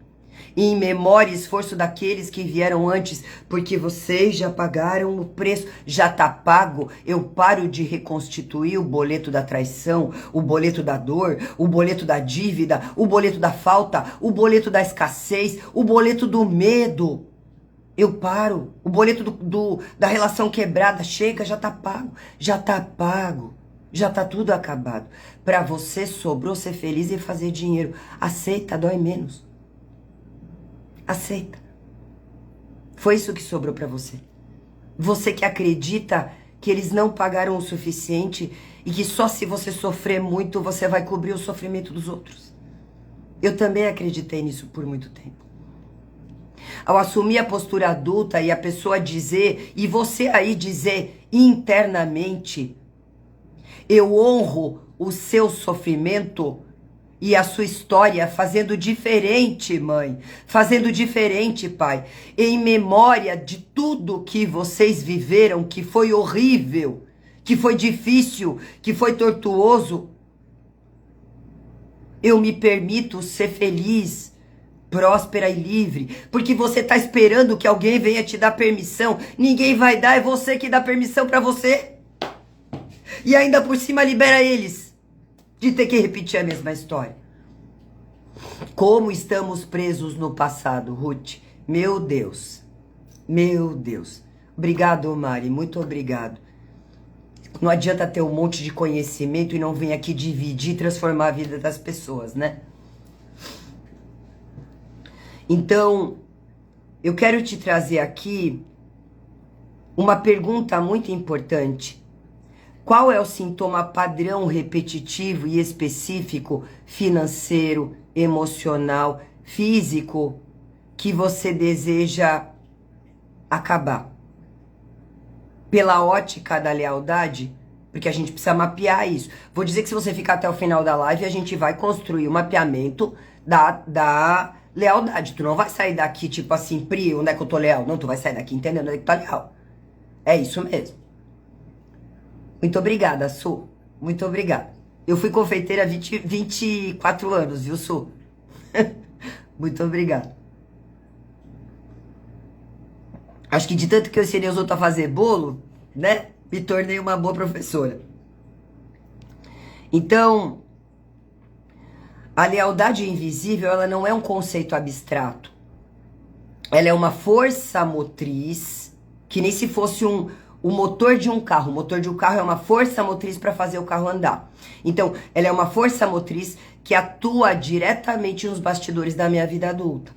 em memória e esforço daqueles que vieram antes, porque vocês já pagaram o preço, já tá pago, eu paro de reconstituir o boleto da traição, o boleto da dor, o boleto da dívida, o boleto da falta, o boleto da escassez, o boleto do medo. Eu paro, o boleto da relação quebrada, chega, já tá pago, já tá tudo acabado. Pra você sobrou ser feliz e fazer dinheiro. Aceita, dói menos. Aceita. Foi isso que sobrou pra você. Você que acredita que eles não pagaram o suficiente e que só se você sofrer muito você vai cobrir o sofrimento dos outros. Eu também acreditei nisso por muito tempo. Ao assumir a postura adulta e a pessoa dizer, e você aí dizer internamente, eu honro o seu sofrimento e a sua história fazendo diferente, mãe, fazendo diferente, pai, em memória de tudo que vocês viveram, que foi horrível, que foi difícil, que foi tortuoso. Eu me permito ser feliz, próspera e livre, porque você tá esperando que alguém venha te dar permissão. Ninguém vai dar, é você que dá permissão pra você. E ainda por cima libera eles de ter que repetir a mesma história. Como estamos presos no passado, Ruth. Meu Deus. Meu Deus. Obrigado, Mari. Muito obrigado. Não adianta ter um monte de conhecimento e não vir aqui dividir e transformar a vida das pessoas, né? Então, eu quero te trazer aqui uma pergunta muito importante. Qual é o sintoma padrão repetitivo e específico, financeiro, emocional, físico, que você deseja acabar? Pela ótica da lealdade, porque a gente precisa mapear isso. Vou dizer que se você ficar até o final da live, a gente vai construir o mapeamento da lealdade. Tu não vai sair daqui tipo assim, Pri, onde é que eu tô leal? Não, tu vai sair daqui entendendo onde é que tu tá leal. É isso mesmo. Muito obrigada, Su. Muito obrigada. Eu fui confeiteira há 24 anos, viu, Su? Muito obrigada. Acho que de tanto que eu ensinei os outros a fazer bolo, né? Me tornei uma boa professora. Então, a lealdade invisível, ela não é um conceito abstrato. Ela é uma força motriz, que nem se fosse o motor de um carro. O motor de um carro é uma força motriz para fazer o carro andar. Então, ela é uma força motriz que atua diretamente nos bastidores da minha vida adulta.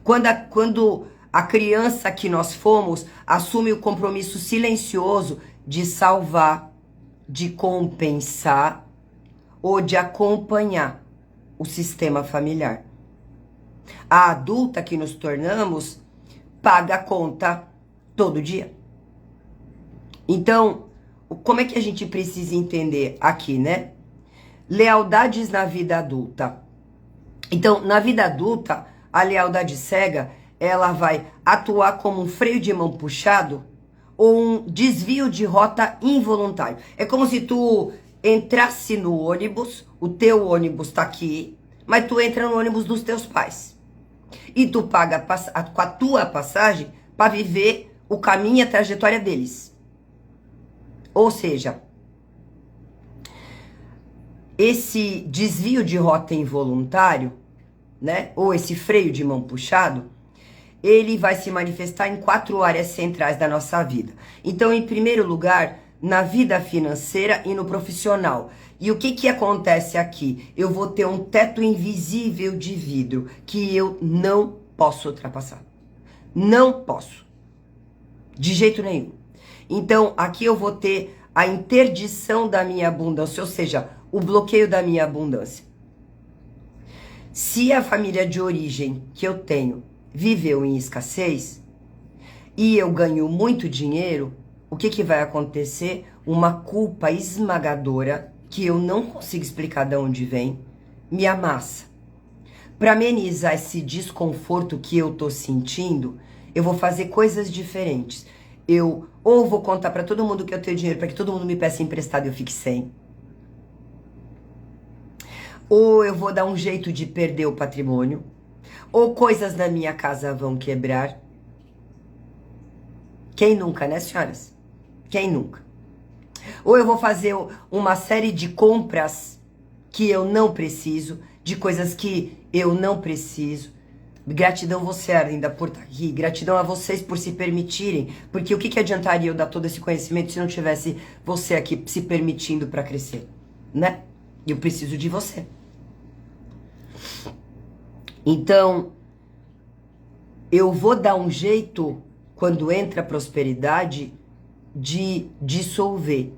Quando a criança que nós fomos assume o compromisso silencioso de salvar, de compensar ou de acompanhar o sistema familiar. A adulta que nos tornamos paga a conta todo dia. Então, como é que a gente precisa entender aqui, né? Lealdades na vida adulta. Então, na vida adulta, a lealdade cega, ela vai atuar como um freio de mão puxado ou um desvio de rota involuntário. É como se tu entrasse no ônibus, o teu ônibus tá aqui, mas tu entra no ônibus dos teus pais. E tu paga com a tua passagem para viver o caminho e a trajetória deles. Ou seja, esse desvio de rota involuntário, né, ou esse freio de mão puxado, ele vai se manifestar em 4 áreas centrais da nossa vida. Então, em primeiro lugar, na vida financeira e no profissional. E o que acontece aqui? Eu vou ter um teto invisível de vidro que eu não posso ultrapassar. Não posso. De jeito nenhum. Então, aqui eu vou ter a interdição da minha abundância, ou seja, o bloqueio da minha abundância. Se a família de origem que eu tenho viveu em escassez e eu ganho muito dinheiro, o que vai acontecer? Uma culpa esmagadora que eu não consigo explicar de onde vem, me amassa. Para amenizar esse desconforto que eu tô sentindo, eu vou fazer coisas diferentes. Eu ou vou contar para todo mundo que eu tenho dinheiro para que todo mundo me peça emprestado e eu fique sem. Ou eu vou dar um jeito de perder o patrimônio. Ou coisas na minha casa vão quebrar. Quem nunca, né, senhoras? Quem nunca? Ou eu vou fazer uma série de compras que eu não preciso, de coisas que eu não preciso. Gratidão você, Arlinda, por estar aqui. Gratidão a vocês por se permitirem. Porque o que adiantaria eu dar todo esse conhecimento se não tivesse você aqui se permitindo para crescer, né? Eu preciso de você. Então, eu vou dar um jeito, quando entra a prosperidade, de dissolver,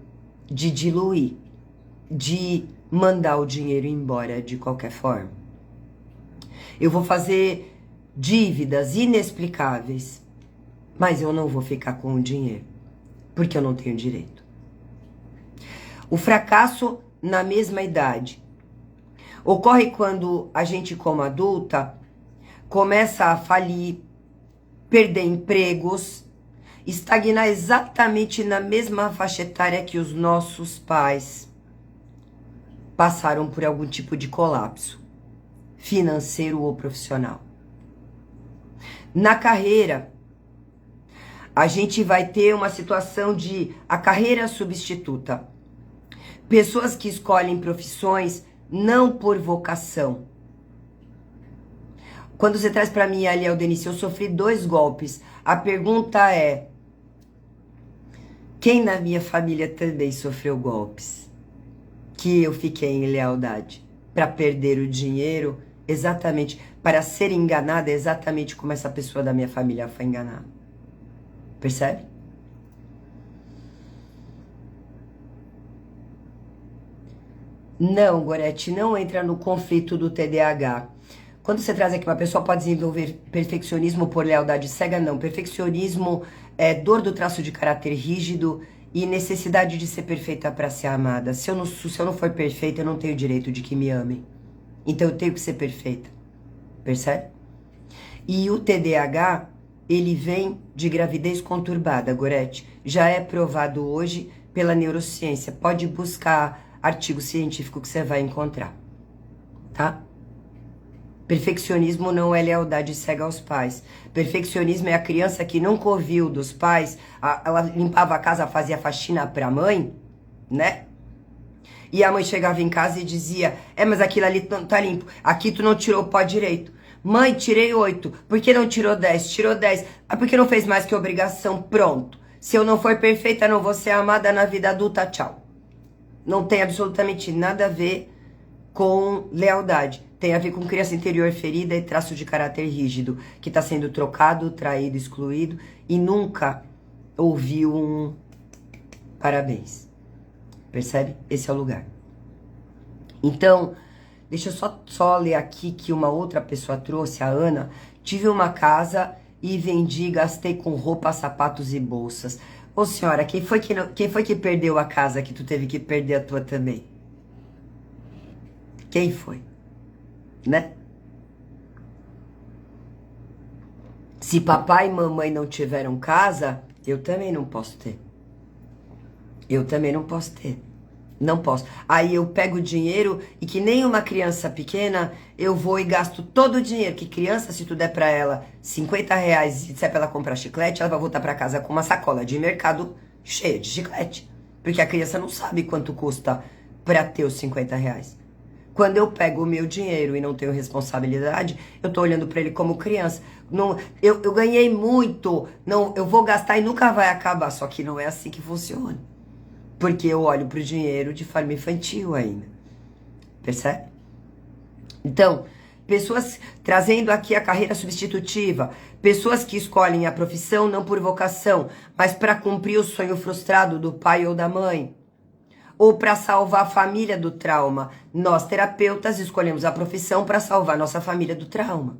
de diluir, de mandar o dinheiro embora de qualquer forma. Eu vou fazer dívidas inexplicáveis, mas eu não vou ficar com o dinheiro, porque eu não tenho direito. O fracasso na mesma idade ocorre quando a gente, como adulta, começa a falir, perder empregos, estagnar exatamente na mesma faixa etária que os nossos pais passaram por algum tipo de colapso financeiro ou profissional. Na carreira, a gente vai ter uma situação de a carreira substituta. Pessoas que escolhem profissões não por vocação. Quando você traz para mim, ali, Aldenice, eu sofri 2 golpes. A pergunta é: quem na minha família também sofreu golpes? Que eu fiquei em lealdade para perder o dinheiro, exatamente, para ser enganada exatamente como essa pessoa da minha família foi enganada. Percebe? Não, Gorete, não entra no conflito do TDAH. Quando você traz aqui uma pessoa pode desenvolver perfeccionismo por lealdade cega, não. Perfeccionismo é dor do traço de caráter rígido e necessidade de ser perfeita para ser amada. Se eu não for perfeita, eu não tenho direito de que me amem. Então eu tenho que ser perfeita. Percebe? E o TDAH, ele vem de gravidez conturbada, Gorete. Já é provado hoje pela neurociência. Pode buscar artigo científico que você vai encontrar. Tá? Perfeccionismo não é lealdade cega aos pais. Perfeccionismo é a criança que nunca ouviu dos pais, ela limpava a casa, fazia faxina pra mãe, né? E a mãe chegava em casa e dizia: mas aquilo ali não tá limpo, aqui tu não tirou o pó direito. Mãe, tirei 8, por que não tirou 10? Tirou 10, porque não fez mais que obrigação, pronto. Se eu não for perfeita, não vou ser amada na vida adulta, tchau. Não tem absolutamente nada a ver com lealdade. Tem a ver com criança interior ferida e traço de caráter rígido, que está sendo trocado, traído, excluído e nunca ouviu um parabéns. Percebe? Esse é o lugar. Então, deixa eu só ler aqui que uma outra pessoa trouxe, a Ana. Tive uma casa e vendi, gastei com roupa, sapatos e bolsas. Ô senhora, quem foi que perdeu a casa que tu teve que perder a tua também? Quem foi? Né? Se papai e mamãe não tiveram casa, eu também não posso ter. Eu também não posso ter. Não posso. Aí eu pego o dinheiro e que nem uma criança pequena, eu vou e gasto todo o dinheiro. Que criança, se tu der pra ela 50 reais e disser pra ela comprar chiclete, ela vai voltar pra casa com uma sacola de mercado cheia de chiclete. Porque a criança não sabe quanto custa pra ter os 50 reais. Quando eu pego o meu dinheiro e não tenho responsabilidade, eu tô olhando pra ele como criança. Não, eu ganhei muito, não, eu vou gastar e nunca vai acabar. Só que não é assim que funciona. Porque eu olho pro dinheiro de forma infantil ainda. Percebe? Então, pessoas trazendo aqui a carreira substitutiva, pessoas que escolhem a profissão não por vocação, mas para cumprir o sonho frustrado do pai ou da mãe, ou para salvar a família do trauma. Nós, terapeutas, escolhemos a profissão para salvar nossa família do trauma.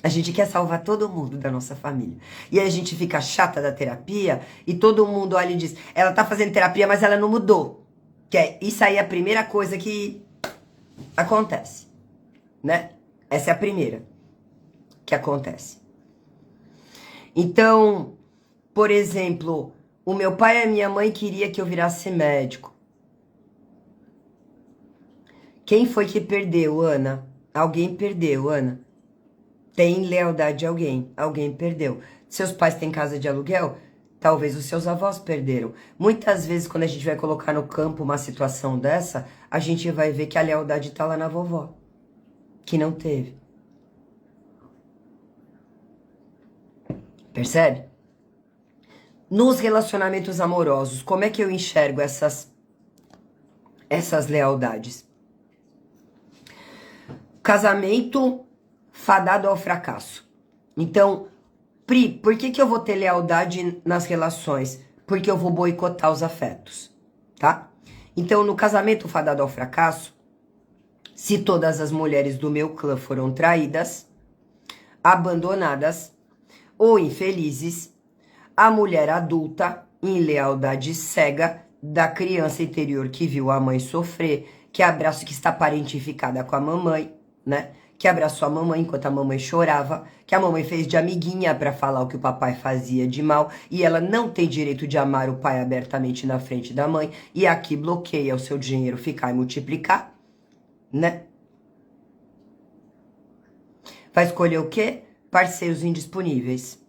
A gente quer salvar todo mundo da nossa família. E aí a gente fica chata da terapia e todo mundo olha e diz, ela tá fazendo terapia, mas ela não mudou. Isso aí é a primeira coisa que acontece, né? Essa é a primeira que acontece. Então, por exemplo, o meu pai e a minha mãe queria que eu virasse médico. Quem foi que perdeu, Ana? Alguém perdeu, Ana. Tem lealdade a alguém. Alguém perdeu. Seus pais têm casa de aluguel? Talvez os seus avós perderam. Muitas vezes, quando a gente vai colocar no campo uma situação dessa, a gente vai ver que a lealdade tá lá na vovó, que não teve. Percebe? Nos relacionamentos amorosos, como é que eu enxergo essas lealdades? Casamento fadado ao fracasso. Então, Pri, por que eu vou ter lealdade nas relações? Porque eu vou boicotar os afetos, tá? Então, no casamento fadado ao fracasso, se todas as mulheres do meu clã foram traídas, abandonadas ou infelizes, a mulher adulta, em lealdade cega, da criança interior que viu a mãe sofrer, que abraço que está parentificada com a mamãe, né? Que abraçou a mamãe enquanto a mamãe chorava, que a mamãe fez de amiguinha para falar o que o papai fazia de mal, e ela não tem direito de amar o pai abertamente na frente da mãe, e aqui bloqueia o seu dinheiro ficar e multiplicar, né? Vai escolher o quê? Parceiros indisponíveis.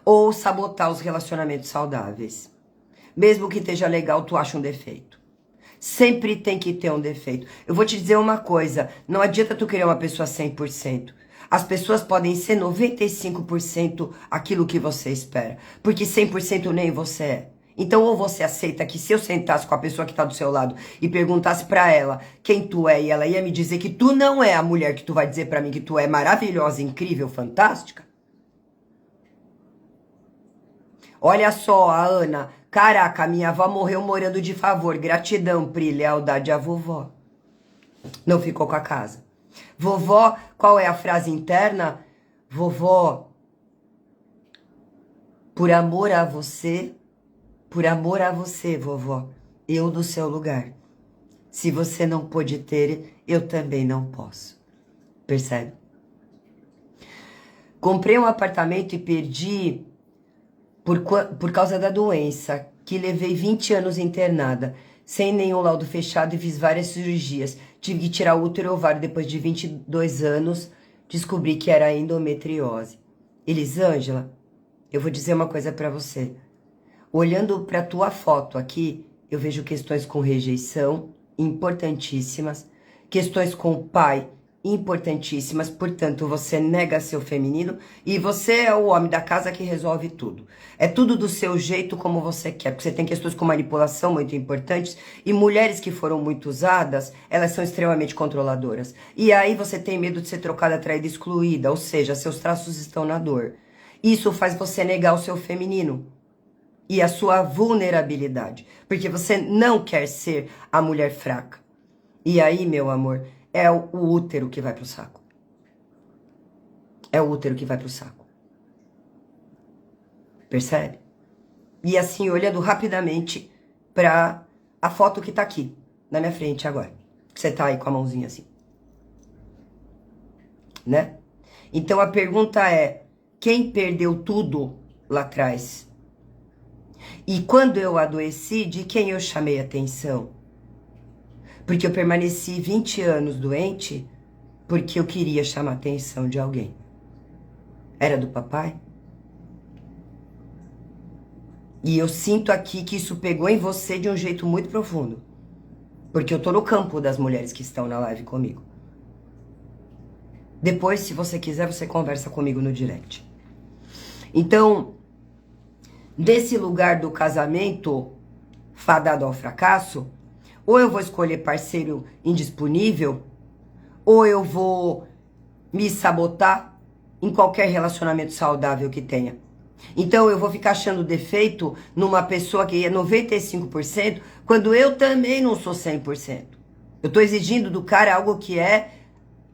Ou sabotar os relacionamentos saudáveis. Mesmo que esteja legal, tu acha um defeito. Sempre tem que ter um defeito. Eu vou te dizer uma coisa, não adianta tu querer uma pessoa 100%. As pessoas podem ser 95% aquilo que você espera. Porque 100% nem você é. Então, ou você aceita que se eu sentasse com a pessoa que tá do seu lado e perguntasse pra ela quem tu é, e ela ia me dizer que tu não é a mulher que tu vai dizer pra mim que tu é maravilhosa, incrível, fantástica. Olha só, a Ana, caraca, minha avó morreu morando de favor, gratidão, Pri, lealdade à vovó. Não ficou com a casa. Vovó, qual é a frase interna? Vovó, por amor a você, vovó, eu no seu lugar. Se você não pôde ter, eu também não posso. Percebe? Comprei um apartamento e perdi por causa da doença, que levei 20 anos internada, sem nenhum laudo fechado e fiz várias cirurgias. Tive que tirar o útero e ovário depois de 22 anos, descobri que era endometriose. Elisângela, eu vou dizer uma coisa pra você. Olhando pra tua foto aqui, eu vejo questões com rejeição, importantíssimas, questões com o pai, importantíssimas, portanto, você nega seu feminino e você é o homem da casa que resolve tudo. É tudo do seu jeito como você quer, porque você tem questões com manipulação muito importantes e mulheres que foram muito usadas, elas são extremamente controladoras. E aí você tem medo de ser trocada, traída, excluída, ou seja, seus traços estão na dor. Isso faz você negar o seu feminino e a sua vulnerabilidade, porque você não quer ser a mulher fraca. E aí, meu amor, é o útero que vai pro saco. É o útero que vai pro saco. Percebe? E assim, olhando rapidamente pra a foto que tá aqui, na minha frente agora. Que você tá aí com a mãozinha assim. Né? Então a pergunta é, quem perdeu tudo lá atrás? E quando eu adoeci, de quem eu chamei atenção? Porque eu permaneci 20 anos doente porque eu queria chamar a atenção de alguém. Era do papai? E eu sinto aqui que isso pegou em você de um jeito muito profundo. Porque eu tô no campo das mulheres que estão na live comigo. Depois, se você quiser, você conversa comigo no direct. Então, desse lugar do casamento fadado ao fracasso, ou eu vou escolher parceiro indisponível, ou eu vou me sabotar em qualquer relacionamento saudável que tenha. Então eu vou ficar achando defeito numa pessoa que é 95%, quando eu também não sou 100%. Eu tô exigindo do cara algo que é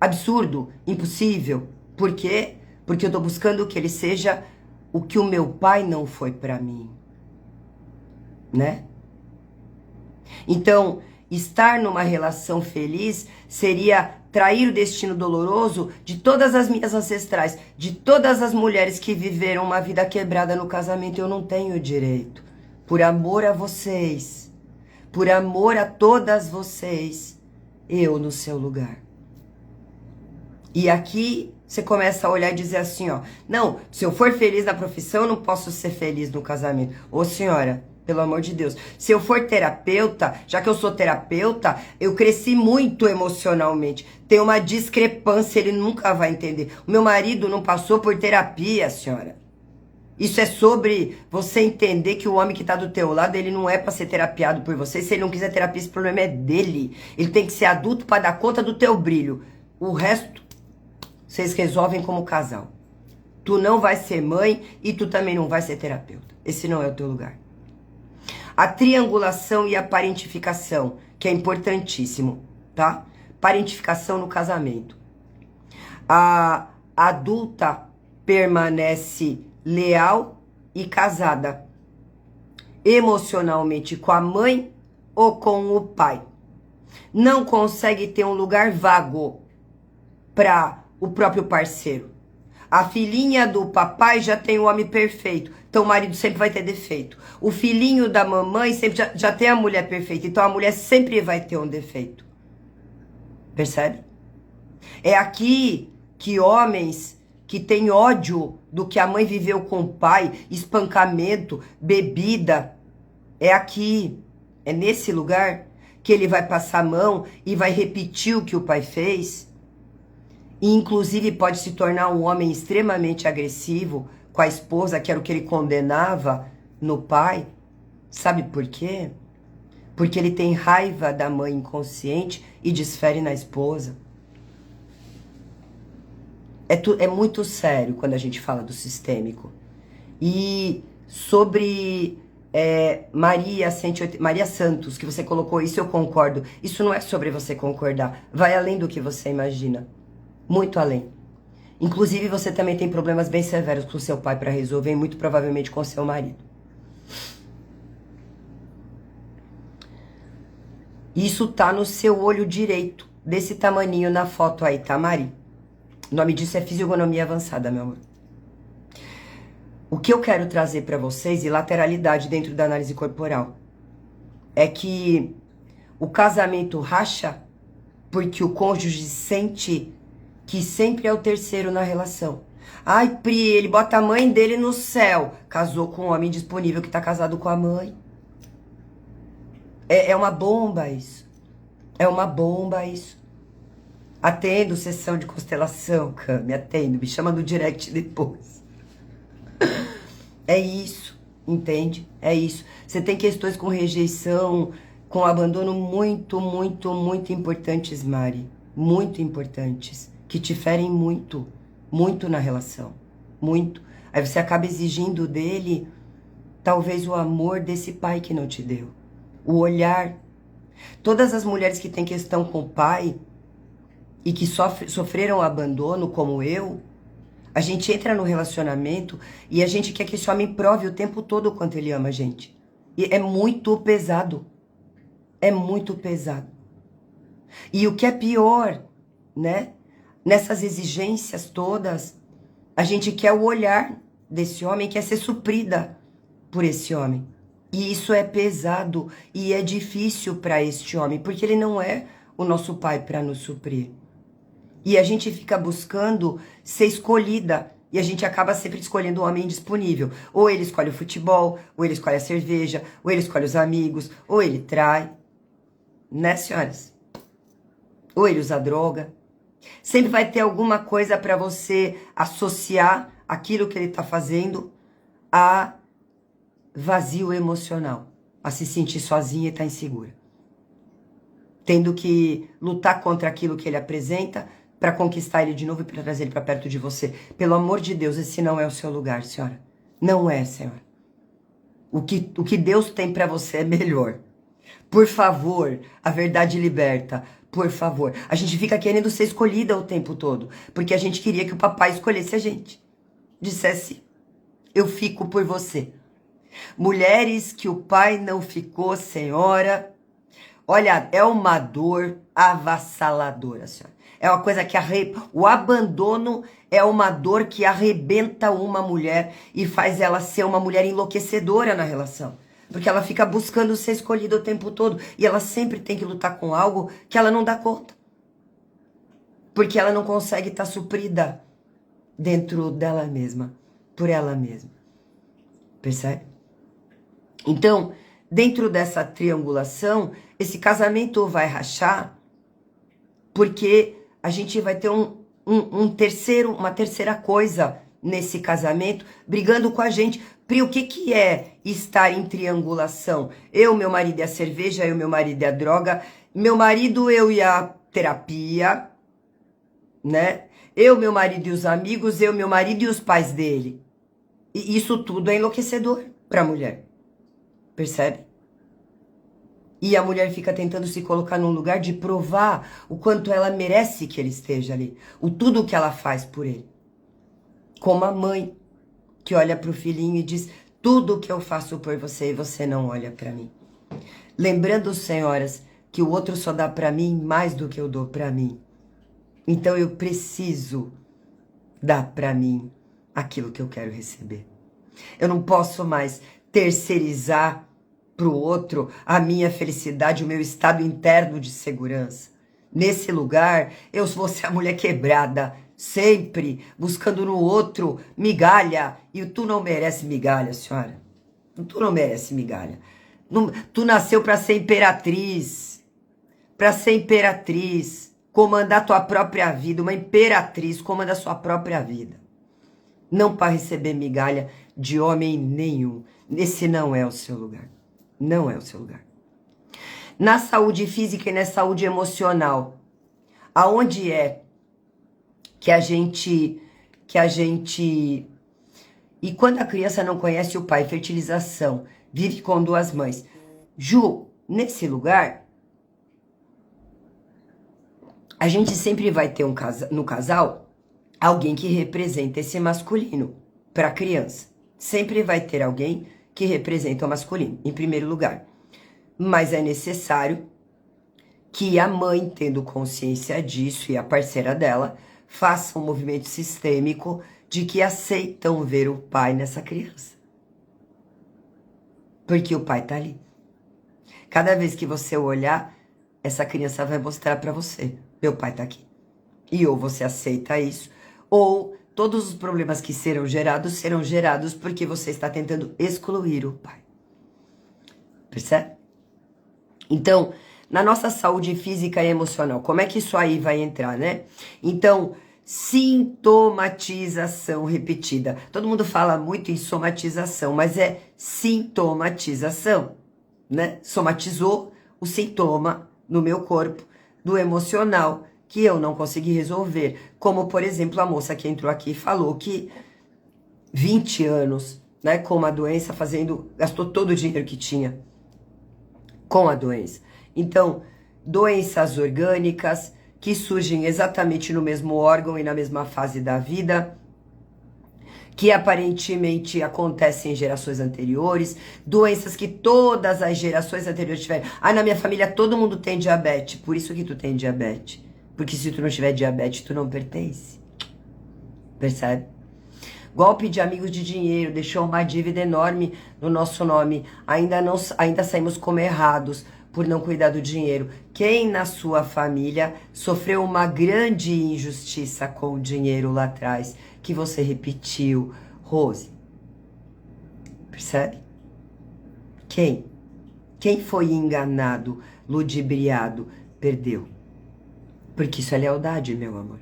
absurdo, impossível. Por quê? Porque eu tô buscando que ele seja o que o meu pai não foi pra mim, né? Então, estar numa relação feliz seria trair o destino doloroso de todas as minhas ancestrais, de todas as mulheres que viveram uma vida quebrada no casamento. Eu não tenho direito. Por amor a vocês, por amor a todas vocês, eu no seu lugar. E aqui você começa a olhar e dizer assim, ó, não, se eu for feliz na profissão, eu não posso ser feliz no casamento. Ô senhora, pelo amor de Deus, se eu for terapeuta, já que eu sou terapeuta, eu cresci muito emocionalmente. Tem uma discrepância, ele nunca vai entender. O meu marido não passou por terapia, senhora. Isso é sobre você entender que o homem que tá do teu lado, ele não é pra ser terapiado por você. Se ele não quiser terapia, esse problema é dele. Ele tem que ser adulto pra dar conta do teu brilho. O resto, vocês resolvem como casal. Tu não vai ser mãe e tu também não vai ser terapeuta. Esse não é o teu lugar. A triangulação e a parentificação, que é importantíssimo, tá? Parentificação no casamento. A adulta permanece leal e casada emocionalmente com a mãe ou com o pai. Não consegue ter um lugar vago para o próprio parceiro. A filhinha do papai já tem o homem perfeito, então o marido sempre vai ter defeito. O filhinho da mamãe sempre já tem a mulher perfeita, então a mulher sempre vai ter um defeito. Percebe? É aqui que homens que têm ódio do que a mãe viveu com o pai, espancamento, bebida, é aqui, é nesse lugar que ele vai passar a mão e vai repetir o que o pai fez. E inclusive pode se tornar um homem extremamente agressivo com a esposa, que era o que ele condenava no pai. Sabe por quê? Porque ele tem raiva da mãe inconsciente e desfere na esposa. É muito sério quando a gente fala do sistêmico. E sobre Maria Santos, que você colocou, isso eu concordo. Isso não é sobre você concordar. Vai além do que você imagina. Muito além. Inclusive, você também tem problemas bem severos com seu pai para resolver e muito provavelmente com seu marido. Isso tá no seu olho direito, desse tamaninho na foto aí, tá, Mari? O nome disso é fisionomia avançada, meu amor. O que eu quero trazer para vocês, e lateralidade dentro da análise corporal, é que o casamento racha porque o cônjuge sente que sempre é o terceiro na relação. Ai, Pri, ele bota a mãe dele no céu. Casou com um homem disponível que tá casado com a mãe. É uma bomba isso. É uma bomba isso. Atendo sessão de constelação, Cami, atendo. Me chama no direct depois. É isso, entende? É isso. Você tem questões com rejeição, com abandono muito, muito, muito importantes, Mari. Muito importantes. Que te ferem muito, muito na relação, muito. Aí você acaba exigindo dele, talvez o amor desse pai que não te deu, o olhar. Todas as mulheres que têm questão com o pai e que sofreram abandono, como eu, a gente entra no relacionamento e a gente quer que esse homem prove o tempo todo o quanto ele ama a gente. E é muito pesado, é muito pesado. E o que é pior, né? Nessas exigências todas, a gente quer o olhar desse homem, quer ser suprida por esse homem. E isso é pesado e é difícil para este homem, porque ele não é o nosso pai para nos suprir. E a gente fica buscando ser escolhida, e a gente acaba sempre escolhendo um homem indisponível. Ou ele escolhe o futebol, ou ele escolhe a cerveja, ou ele escolhe os amigos, ou ele trai. Né, senhoras? Ou ele usa droga. Sempre vai ter alguma coisa para você associar aquilo que ele está fazendo a vazio emocional, a se sentir sozinha e estar insegura. tendo que lutar contra aquilo que ele apresenta para conquistar ele de novo e para trazer ele para perto de você. Pelo amor de Deus, esse não é o seu lugar, senhora. Não é, senhora. O que Deus tem para você é melhor. Por favor, a verdade liberta. Por favor. A gente fica querendo ser escolhida o tempo todo, porque a gente queria que o papai escolhesse a gente. Dissesse, eu fico por você. Mulheres que o pai não ficou, senhora, olha, é uma dor avassaladora, senhora. É uma coisa que o abandono é uma dor que arrebenta uma mulher e faz ela ser uma mulher enlouquecedora na relação. Porque ela fica buscando ser escolhida o tempo todo e ela sempre tem que lutar com algo que ela não dá conta. Porque ela não consegue estar suprida dentro dela mesma, por ela mesma. Percebe? Então, dentro dessa triangulação, esse casamento vai rachar porque a gente vai ter uma terceira coisa nesse casamento brigando com a gente. Pri, o que é estar em triangulação? Eu, meu marido e a cerveja, eu, meu marido e a droga, meu marido, eu e a terapia, né? Eu, meu marido e os amigos, eu, meu marido e os pais dele. E isso tudo é enlouquecedor para a mulher. Percebe? E a mulher fica tentando se colocar num lugar de provar o quanto ela merece que ele esteja ali. O tudo que ela faz por ele. Como a mãe que olha para o filhinho e diz, tudo que eu faço por você e você não olha para mim. Lembrando, senhoras, que o outro só dá para mim mais do que eu dou para mim. Então eu preciso dar para mim aquilo que eu quero receber. Eu não posso mais terceirizar para o outro a minha felicidade, o meu estado interno de segurança. Nesse lugar, eu vou ser a mulher quebrada, sempre buscando no outro migalha. E tu não merece migalha, senhora. Tu não merece migalha. Tu nasceu para ser imperatriz. Para ser imperatriz. Comandar tua própria vida. Uma imperatriz comanda a sua própria vida. Não para receber migalha de homem nenhum. Esse não é o seu lugar. Não é o seu lugar. Na saúde física e na saúde emocional, aonde é que a gente... E quando a criança não conhece o pai, fertilização, vive com duas mães. Ju, nesse lugar, a gente sempre vai ter no casal alguém que representa esse masculino para a criança. Sempre vai ter alguém que representa o masculino, em primeiro lugar. Mas é necessário que a mãe, tendo consciência disso, e a parceira dela, faça um movimento sistêmico de que aceitam ver o pai nessa criança. Porque o pai tá ali. Cada vez que você olhar, essa criança vai mostrar para você, meu pai tá aqui. E ou você aceita isso, ou todos os problemas que serão gerados porque você está tentando excluir o pai. Percebe? Então, na nossa saúde física e emocional, como é que isso aí vai entrar, né? Então, sintomatização repetida. Todo mundo fala muito em somatização, mas é sintomatização, né? Somatizou o sintoma no meu corpo, do emocional, que eu não consegui resolver. Como, por exemplo, a moça que entrou aqui e falou que 20 anos, né, com uma doença, gastou todo o dinheiro que tinha com a doença. Então, doenças orgânicas que surgem exatamente no mesmo órgão e na mesma fase da vida, que aparentemente acontecem em gerações anteriores, doenças que todas as gerações anteriores tiveram. Ah, na minha família todo mundo tem diabetes, por isso que tu tem diabetes. Porque se tu não tiver diabetes, tu não pertence. Percebe? Golpe de amigos de dinheiro, deixou uma dívida enorme no nosso nome. Ainda saímos como errados por não cuidar do dinheiro. Quem na sua família sofreu uma grande injustiça com o dinheiro lá atrás, que você repetiu? Rose. Percebe? Quem? Quem foi enganado, ludibriado, perdeu? Porque isso é lealdade, meu amor.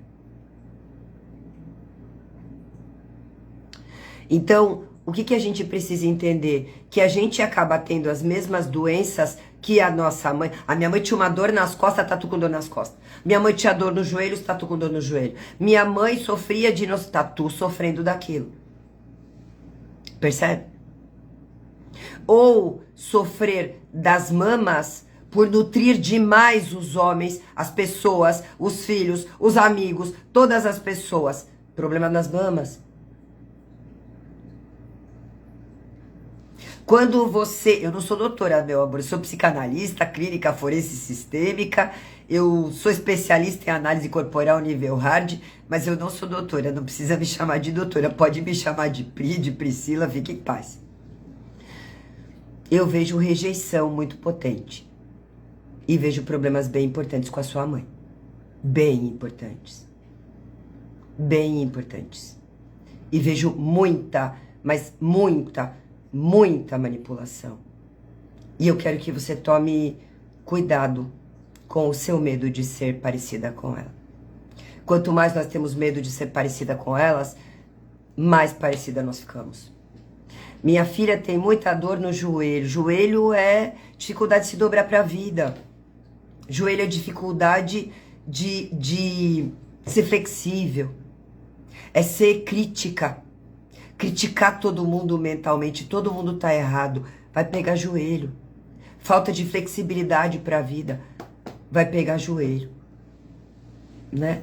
Então, o que a gente precisa entender? Que a gente acaba tendo as mesmas doenças que a nossa mãe... A minha mãe tinha uma dor nas costas, tá tu com dor nas costas. Minha mãe tinha dor no joelho, tá tu com dor no joelho. Minha mãe sofria de... Tá tu sofrendo daquilo. Percebe? Ou sofrer das mamas por nutrir demais os homens, as pessoas, os filhos, os amigos, todas as pessoas. Problema das mamas. Quando você... Eu não sou doutora, meu amor, eu sou psicanalista, clínica forense sistêmica, eu sou especialista em análise corporal nível hard, mas eu não sou doutora, não precisa me chamar de doutora, pode me chamar de Pri, de Priscila, fique em paz. Eu vejo rejeição muito potente e vejo problemas bem importantes com a sua mãe. Bem importantes. Bem importantes. E vejo muita, mas muita manipulação. E eu quero que você tome cuidado com o seu medo de ser parecida com ela. Quanto mais nós temos medo de ser parecida com elas, mais parecida nós ficamos. Minha filha tem muita dor no joelho. Joelho é dificuldade de se dobrar para a vida. Joelho é dificuldade de ser flexível. É ser crítica. Criticar todo mundo mentalmente. Todo mundo tá errado. Vai pegar joelho. Falta de flexibilidade para a vida. Vai pegar joelho. Né?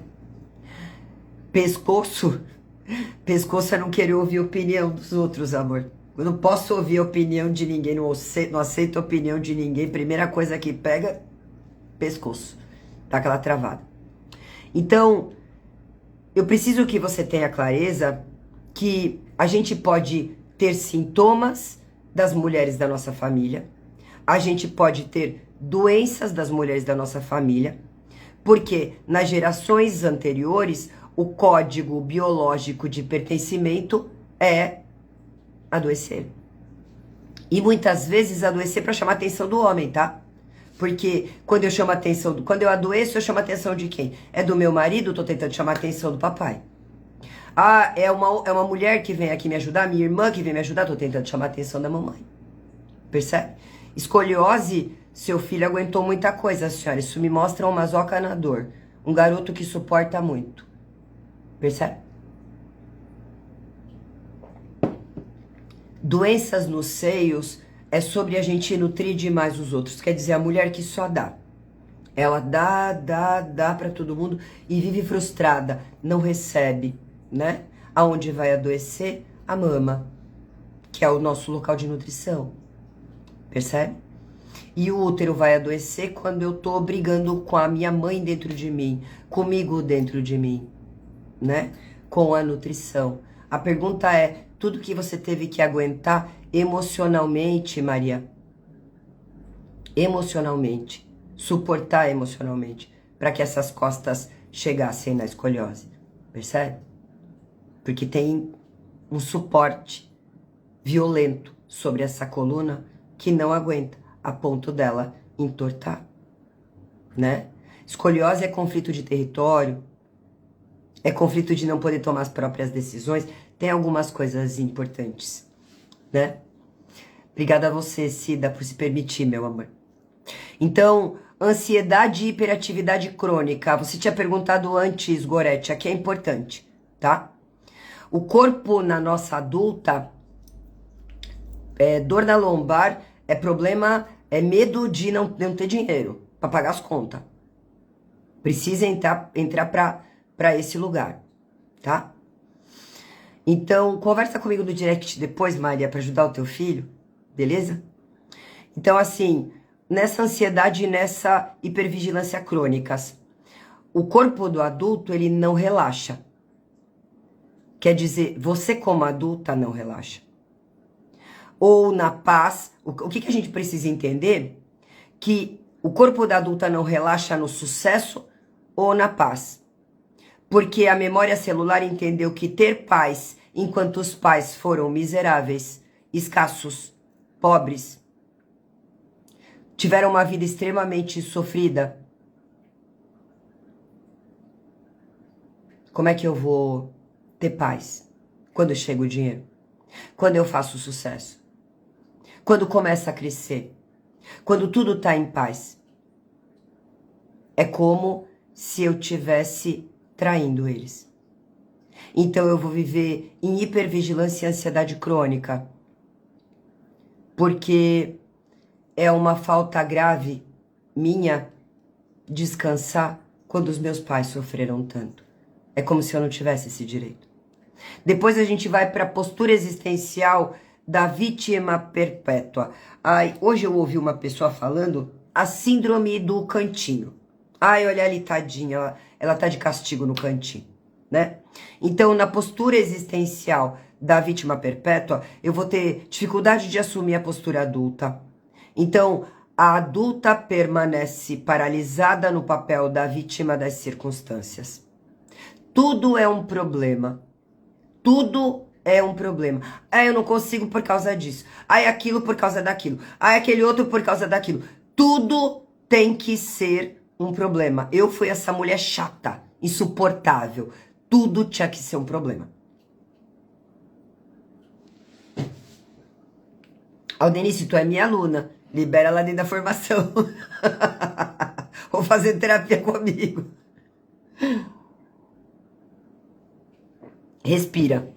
Pescoço. Pescoço é não querer ouvir a opinião dos outros, amor. Eu não posso ouvir a opinião de ninguém, não aceito a opinião de ninguém. Primeira coisa que pega, pescoço. Tá aquela travada. Então, eu preciso que você tenha clareza que a gente pode ter sintomas das mulheres da nossa família. A gente pode ter doenças das mulheres da nossa família. Porque nas gerações anteriores, o código biológico de pertencimento é adoecer. E muitas vezes adoecer para chamar a atenção do homem, tá? Porque quando eu chamo a atenção, quando eu adoeço, eu chamo a atenção de quem? É do meu marido, tô tentando chamar a atenção do papai. Ah, é uma mulher que vem aqui me ajudar, minha irmã que vem me ajudar, tô tentando chamar a atenção da mamãe. Percebe? Escoliose, seu filho aguentou muita coisa, senhora. Isso me mostra uma masoca na dor. Um garoto que suporta muito. Percebe? Doenças nos seios é sobre a gente nutrir demais os outros. Quer dizer, a mulher que só dá. Ela dá pra todo mundo e vive frustrada. Não recebe, né? Aonde vai adoecer? A mama, que é o nosso local de nutrição. Percebe? E o útero vai adoecer quando eu tô brigando com a minha mãe dentro de mim, comigo dentro de mim, né? Com a nutrição. A pergunta é, tudo que você teve que aguentar emocionalmente, Maria, emocionalmente, suportar emocionalmente, para que essas costas chegassem na escoliose, percebe? Porque tem um suporte violento sobre essa coluna que não aguenta, a ponto dela entortar, né? Escoliose é conflito de território, é conflito de não poder tomar as próprias decisões, tem algumas coisas importantes, né? Obrigada a você, Cida, por se permitir, meu amor. Então, ansiedade e hiperatividade crônica. Você tinha perguntado antes, Gorete, aqui é importante, tá? O corpo na nossa adulta, dor na lombar, é problema, é medo de não ter dinheiro para pagar as contas. Precisa entrar para esse lugar, tá? Então, conversa comigo no direct depois, Maria, para ajudar o teu filho, beleza? Então, assim, nessa ansiedade e nessa hipervigilância crônicas, o corpo do adulto, ele não relaxa. Quer dizer, você como adulta não relaxa. Ou na paz, o que a gente precisa entender? Que o corpo da adulta não relaxa no sucesso ou na paz. Porque a memória celular entendeu que ter paz enquanto os pais foram miseráveis, escassos, pobres, tiveram uma vida extremamente sofrida. Como é que eu vou ter paz quando chega o dinheiro? Quando eu faço sucesso? Quando começa a crescer? Quando tudo está em paz, é como se eu tivesse traindo eles. Então eu vou viver em hipervigilância e ansiedade crônica, porque é uma falta grave minha descansar quando os meus pais sofreram tanto. É como se eu não tivesse esse direito. Depois a gente vai para a postura existencial da vítima perpétua. Ai, hoje eu ouvi uma pessoa falando a síndrome do cantinho. Ai, olha ali, tadinha, ela tá de castigo no cantinho, né? Então, na postura existencial da vítima perpétua, eu vou ter dificuldade de assumir a postura adulta. Então, a adulta permanece paralisada no papel da vítima das circunstâncias. Tudo é um problema. Tudo é um problema. Ah, eu não consigo por causa disso. Ah, aquilo por causa daquilo. Ah, aquele outro por causa daquilo. Tudo tem que ser um problema. Eu fui essa mulher chata, insuportável. Tudo tinha que ser um problema. Aldenice, tu é minha aluna. Libera ela dentro da formação. Vou fazer terapia comigo. Respira.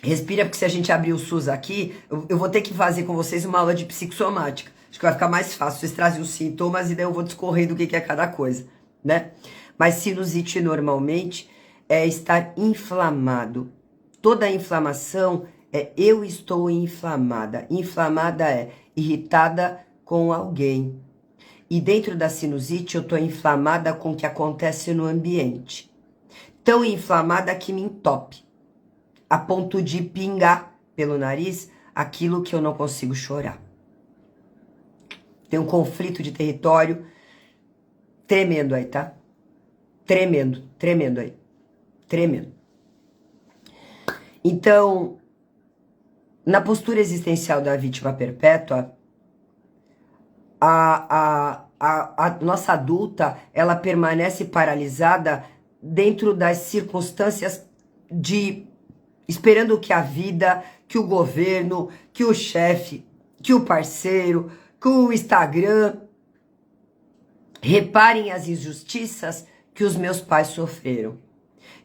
Respira, porque se a gente abrir o SUS aqui, eu vou ter que fazer com vocês uma aula de psicossomática. Acho que vai ficar mais fácil. Vocês trazem os sintomas e daí eu vou discorrer do que é cada coisa, né? Mas sinusite normalmente é estar inflamado. Toda inflamação é eu estou inflamada. Inflamada é irritada com alguém. E dentro da sinusite eu estou inflamada com o que acontece no ambiente. Tão inflamada que me entope, a ponto de pingar pelo nariz aquilo que eu não consigo chorar. Tem um conflito de território tremendo aí, tá? Tremendo, tremendo aí. Tremendo. Então, na postura existencial da vítima perpétua, a nossa adulta, ela permanece paralisada dentro das circunstâncias de esperando que a vida, que o governo, que o chefe, que o parceiro, que o Instagram reparem as injustiças que os meus pais sofreram.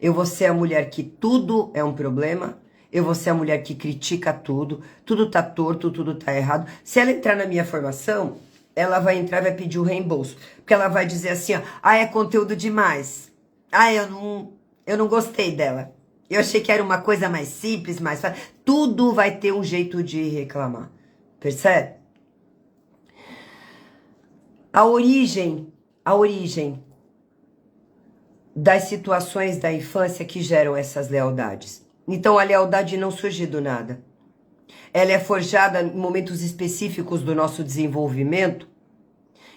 Eu vou ser a mulher que tudo é um problema, eu vou ser a mulher que critica tudo, tudo tá torto, tudo tá errado. Se ela entrar na minha formação, ela vai entrar e vai pedir o reembolso, porque ela vai dizer assim, ó, ah, é conteúdo demais. Ah, eu não gostei dela. Eu achei que era uma coisa mais simples, mais fácil. Tudo vai ter um jeito de reclamar. Percebe? A origem das situações da infância que geram essas lealdades. Então a lealdade não surge do nada. Ela é forjada em momentos específicos do nosso desenvolvimento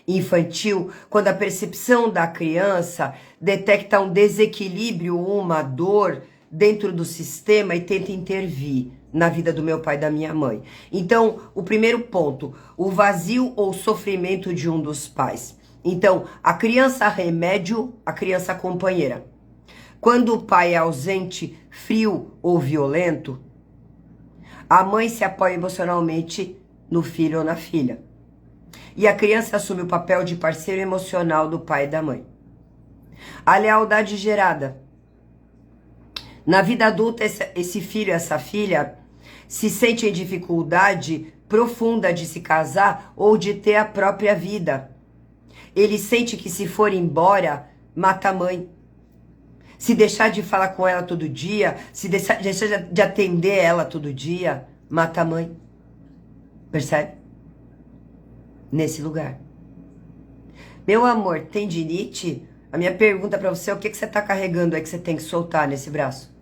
infantil, quando a percepção da criança detecta um desequilíbrio ou uma dor dentro do sistema e tenta intervir na vida do meu pai e da minha mãe. Então, o primeiro ponto, o vazio ou sofrimento de um dos pais. Então, a criança remédio, a criança companheira. Quando o pai é ausente, frio ou violento, a mãe se apoia emocionalmente no filho ou na filha. E a criança assume o papel de parceiro emocional do pai e da mãe. A lealdade gerada. Na vida adulta, esse filho, essa filha, se sente em dificuldade profunda de se casar ou de ter a própria vida. Ele sente que se for embora, mata a mãe. Se deixar de falar com ela todo dia, se deixar de atender ela todo dia, mata a mãe. Percebe? Nesse lugar. Meu amor, tendinite? A minha pergunta pra você é o que você tá carregando aí que você tem que soltar nesse braço?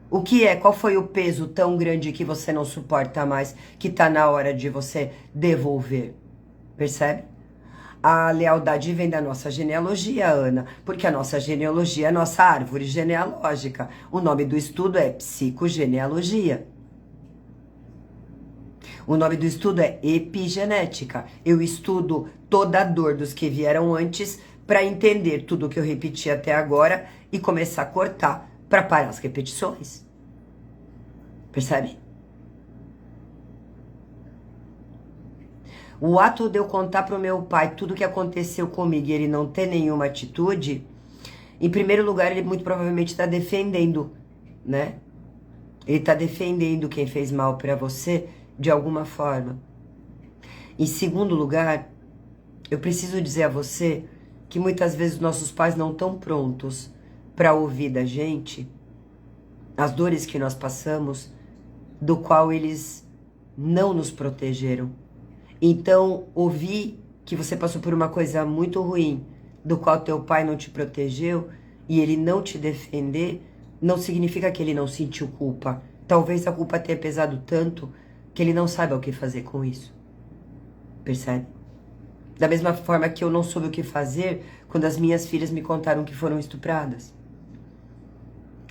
O que é? Qual foi o peso tão grande que você não suporta mais, que tá na hora de você devolver? Percebe? A lealdade vem da nossa genealogia, Ana, porque a nossa genealogia é a nossa árvore genealógica. O nome do estudo é psicogenealogia. O nome do estudo é epigenética. Eu estudo toda a dor dos que vieram antes para entender tudo o que eu repeti até agora e começar a cortar para parar as repetições. Percebe? O ato de eu contar pro meu pai tudo o que aconteceu comigo e ele não ter nenhuma atitude, em primeiro lugar, ele muito provavelmente está defendendo, né? Ele está defendendo quem fez mal para você de alguma forma. Em segundo lugar, eu preciso dizer a você que muitas vezes nossos pais não estão prontos para ouvir da gente as dores que nós passamos, do qual eles não nos protegeram. Então, ouvir que você passou por uma coisa muito ruim, do qual teu pai não te protegeu e ele não te defender, não significa que ele não sentiu culpa. Talvez a culpa tenha pesado tanto que ele não saiba o que fazer com isso. Percebe? Da mesma forma que eu não soube o que fazer quando as minhas filhas me contaram que foram estupradas.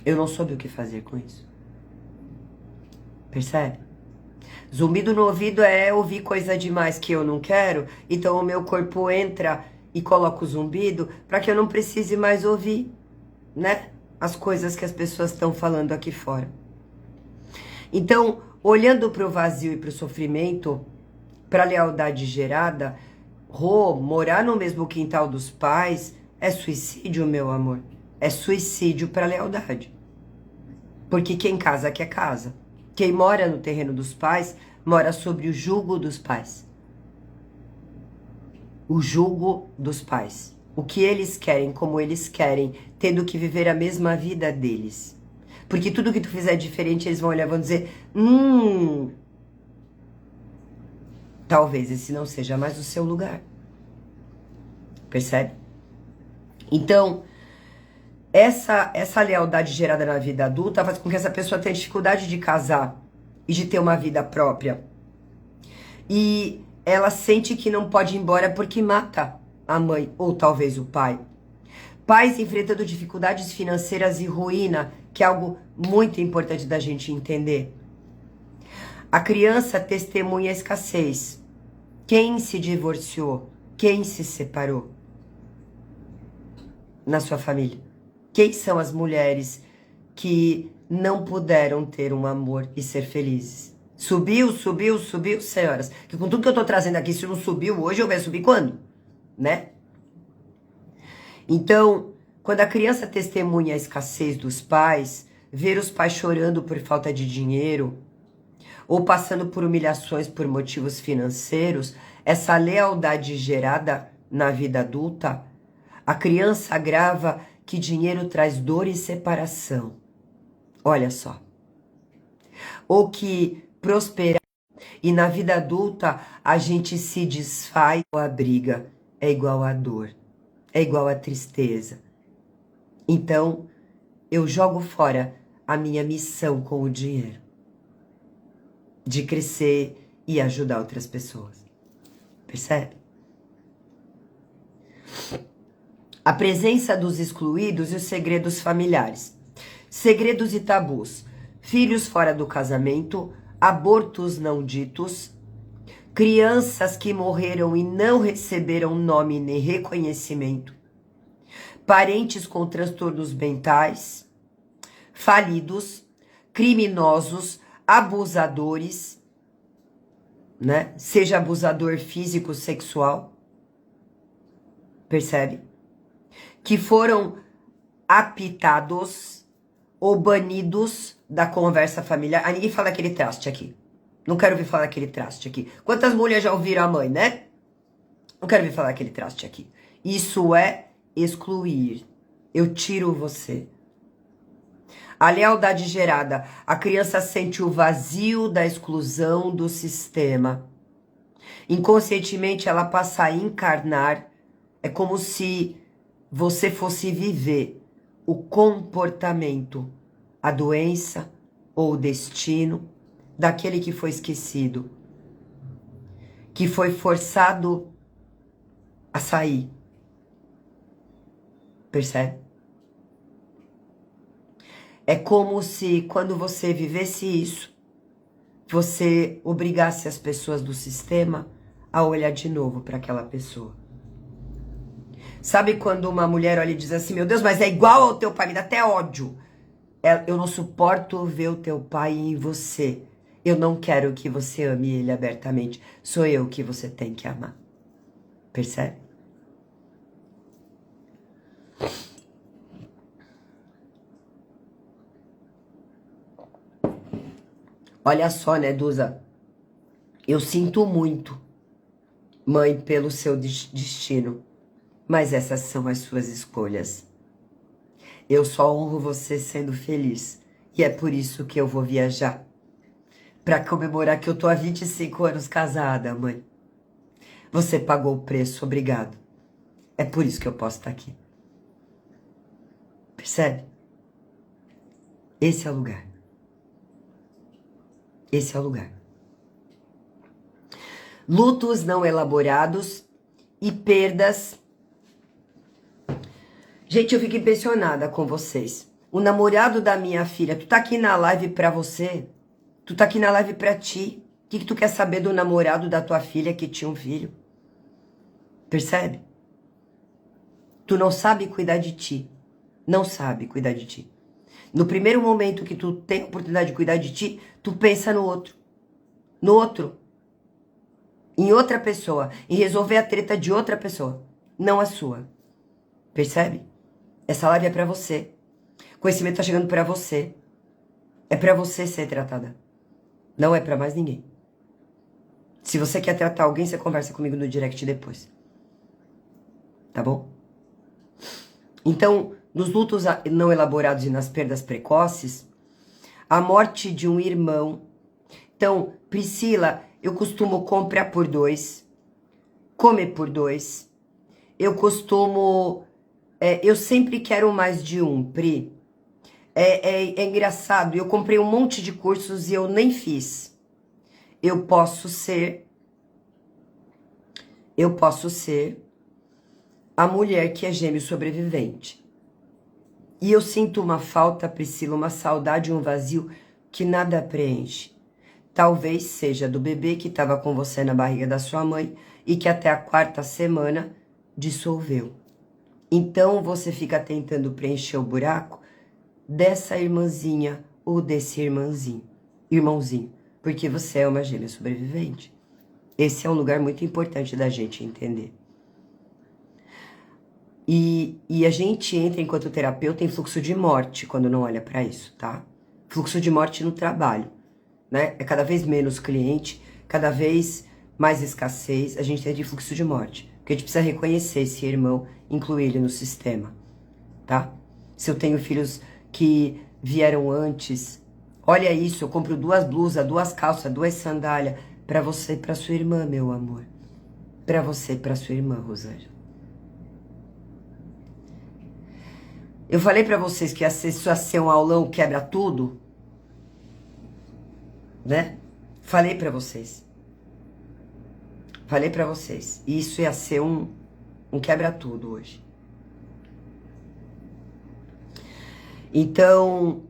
Eu não soube o que fazer com isso. Percebe? Zumbido no ouvido é ouvir coisa demais que eu não quero, então o meu corpo entra e coloca o zumbido para que eu não precise mais ouvir, né? As coisas que as pessoas estão falando aqui fora. Então, olhando para o vazio e para o sofrimento, para a lealdade gerada, morar no mesmo quintal dos pais é suicídio, meu amor. É suicídio para a lealdade. Porque quem casa quer casa. Quem mora no terreno dos pais, mora sobre o jugo dos pais. O jugo dos pais. O que eles querem, como eles querem, tendo que viver a mesma vida deles. Porque tudo que tu fizer diferente, eles vão olhar e vão dizer, talvez esse não seja mais o seu lugar. Percebe? Então, essa lealdade gerada na vida adulta faz com que essa pessoa tenha dificuldade de casar e de ter uma vida própria. E ela sente que não pode ir embora porque mata a mãe ou talvez o pai. Pais enfrentando dificuldades financeiras e ruína, que é algo muito importante da gente entender. A criança testemunha a escassez. Quem se divorciou? Quem se separou? Na sua família. Quem são as mulheres que não puderam ter um amor e ser felizes? Subiu, senhoras. Que com tudo que eu tô trazendo aqui, se não subiu hoje, eu vou subir quando? Né? Então, quando a criança testemunha a escassez dos pais, ver os pais chorando por falta de dinheiro, ou passando por humilhações por motivos financeiros, essa lealdade gerada na vida adulta, a criança agrava que dinheiro traz dor e separação. Olha só. Ou que prosperar. E na vida adulta, a gente se desfaz. A briga é igual a dor. É igual a tristeza. Então, eu jogo fora a minha missão com o dinheiro. De crescer e ajudar outras pessoas. Percebe? A presença dos excluídos e os segredos familiares. Segredos e tabus. Filhos fora do casamento, abortos não ditos, crianças que morreram e não receberam nome nem reconhecimento, parentes com transtornos mentais, falidos, criminosos, abusadores, né? Seja abusador físico, sexual, percebe? Que foram apitados ou banidos da conversa familiar. Ninguém fala daquele traste aqui. Não quero ouvir falar daquele traste aqui. Quantas mulheres já ouviram a mãe, né? Não quero ouvir falar daquele traste aqui. Isso é excluir. Eu tiro você. A lealdade gerada. A criança sente o vazio da exclusão do sistema. Inconscientemente ela passa a encarnar. É como se você fosse viver o comportamento, a doença ou o destino daquele que foi esquecido, que foi forçado a sair. Percebe? É como se quando você vivesse isso, você obrigasse as pessoas do sistema a olhar de novo para aquela pessoa. Sabe quando uma mulher olha e diz assim, meu Deus, mas é igual ao teu pai, me dá até ódio. Eu não suporto ver o teu pai em você. Eu não quero que você ame ele abertamente. Sou eu que você tem que amar. Percebe? Olha só, né, Duza? Eu sinto muito, mãe, pelo seu destino. Mas essas são as suas escolhas. Eu só honro você sendo feliz. E é por isso que eu vou viajar. Pra comemorar que eu tô há 25 anos casada, mãe. Você pagou o preço, obrigado. É por isso que eu posso estar aqui. Percebe? Esse é o lugar. Esse é o lugar. Lutos não elaborados e perdas. Gente, eu fico impressionada com vocês. O namorado da minha filha, tu tá aqui na live pra você? Tu tá aqui na live pra ti? O que tu quer saber do namorado da tua filha que tinha um filho? Percebe? Tu não sabe cuidar de ti. Não sabe cuidar de ti. No primeiro momento que tu tem a oportunidade de cuidar de ti, tu pensa no outro. No outro. Em outra pessoa. Em resolver a treta de outra pessoa. Não a sua. Percebe? Essa live é pra você. Conhecimento tá chegando pra você. É pra você ser tratada. Não é pra mais ninguém. Se você quer tratar alguém, você conversa comigo no direct depois. Tá bom? Então, nos lutos não elaborados e nas perdas precoces, a morte de um irmão. Então, Priscila, eu costumo comprar por 2, comer por 2. Eu costumo... eu sempre quero mais de um, Pri. É engraçado, eu comprei um monte de cursos e eu nem fiz. Eu posso ser a mulher que é gêmeo sobrevivente. E eu sinto uma falta, Priscila, uma saudade, um vazio que nada preenche. Talvez seja do bebê que estava com você na barriga da sua mãe e que até a 4ª semana dissolveu. Então você fica tentando preencher o buraco dessa irmãzinha ou desse irmãozinho, porque você é uma gêmea sobrevivente. Esse é um lugar muito importante da gente entender. E a gente entra enquanto terapeuta em fluxo de morte quando não olha para isso, tá? Fluxo de morte no trabalho, né? É cada vez menos cliente, cada vez mais escassez, a gente entra de fluxo de morte. Porque a gente precisa reconhecer esse irmão, incluir ele no sistema, tá? Se eu tenho filhos que vieram antes, olha isso, eu compro 2 blusas, 2 calças, 2 sandálias para você e para sua irmã, meu amor. Para você e para sua irmã, Rosângela. Eu falei para vocês que ia ser um aulão quebra tudo, né? Falei para vocês. Falei para vocês. Isso ia ser um quebra tudo hoje. Então,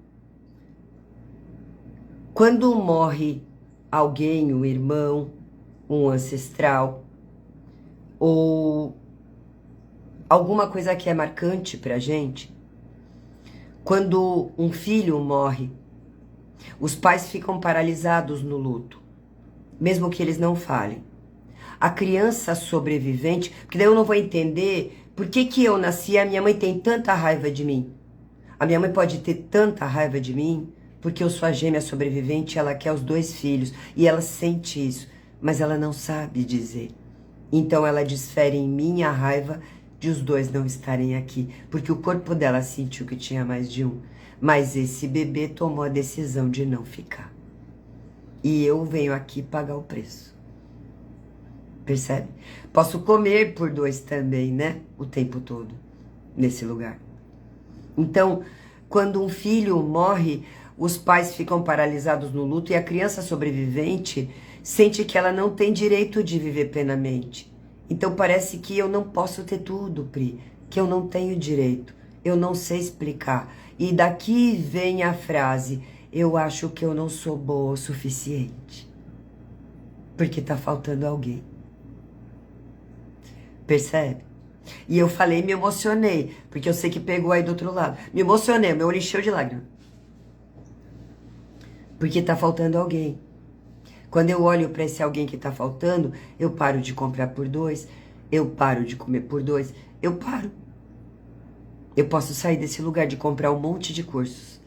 quando morre alguém, um irmão, um ancestral, ou alguma coisa que é marcante pra gente, quando um filho morre, os pais ficam paralisados no luto, mesmo que eles não falem. A criança sobrevivente, porque daí eu não vou entender por que eu nasci e a minha mãe tem tanta raiva de mim. A minha mãe pode ter tanta raiva de mim porque eu sou a gêmea sobrevivente, ela quer os 2 filhos e ela sente isso, mas ela não sabe dizer. Então ela desfere em mim a raiva de os 2 não estarem aqui, porque o corpo dela sentiu que tinha mais de um, mas esse bebê tomou a decisão de não ficar. E eu venho aqui pagar o preço. Percebe? Posso comer por 2 também, né? O tempo todo, nesse lugar. Então, quando um filho morre, os pais ficam paralisados no luto e a criança sobrevivente sente que ela não tem direito de viver plenamente. Então parece que eu não posso ter tudo, Pri, que eu não tenho direito, eu não sei explicar. E daqui vem a frase, eu acho que eu não sou boa o suficiente. Porque tá faltando alguém. Percebe? E eu falei, me emocionei, porque eu sei que pegou aí do outro lado. Me emocionei, meu olho encheu de lágrimas. Porque tá faltando alguém. Quando eu olho para esse alguém que tá faltando, eu paro de comprar por 2, eu paro de comer por 2, eu paro. Eu posso sair desse lugar de comprar um monte de cursos.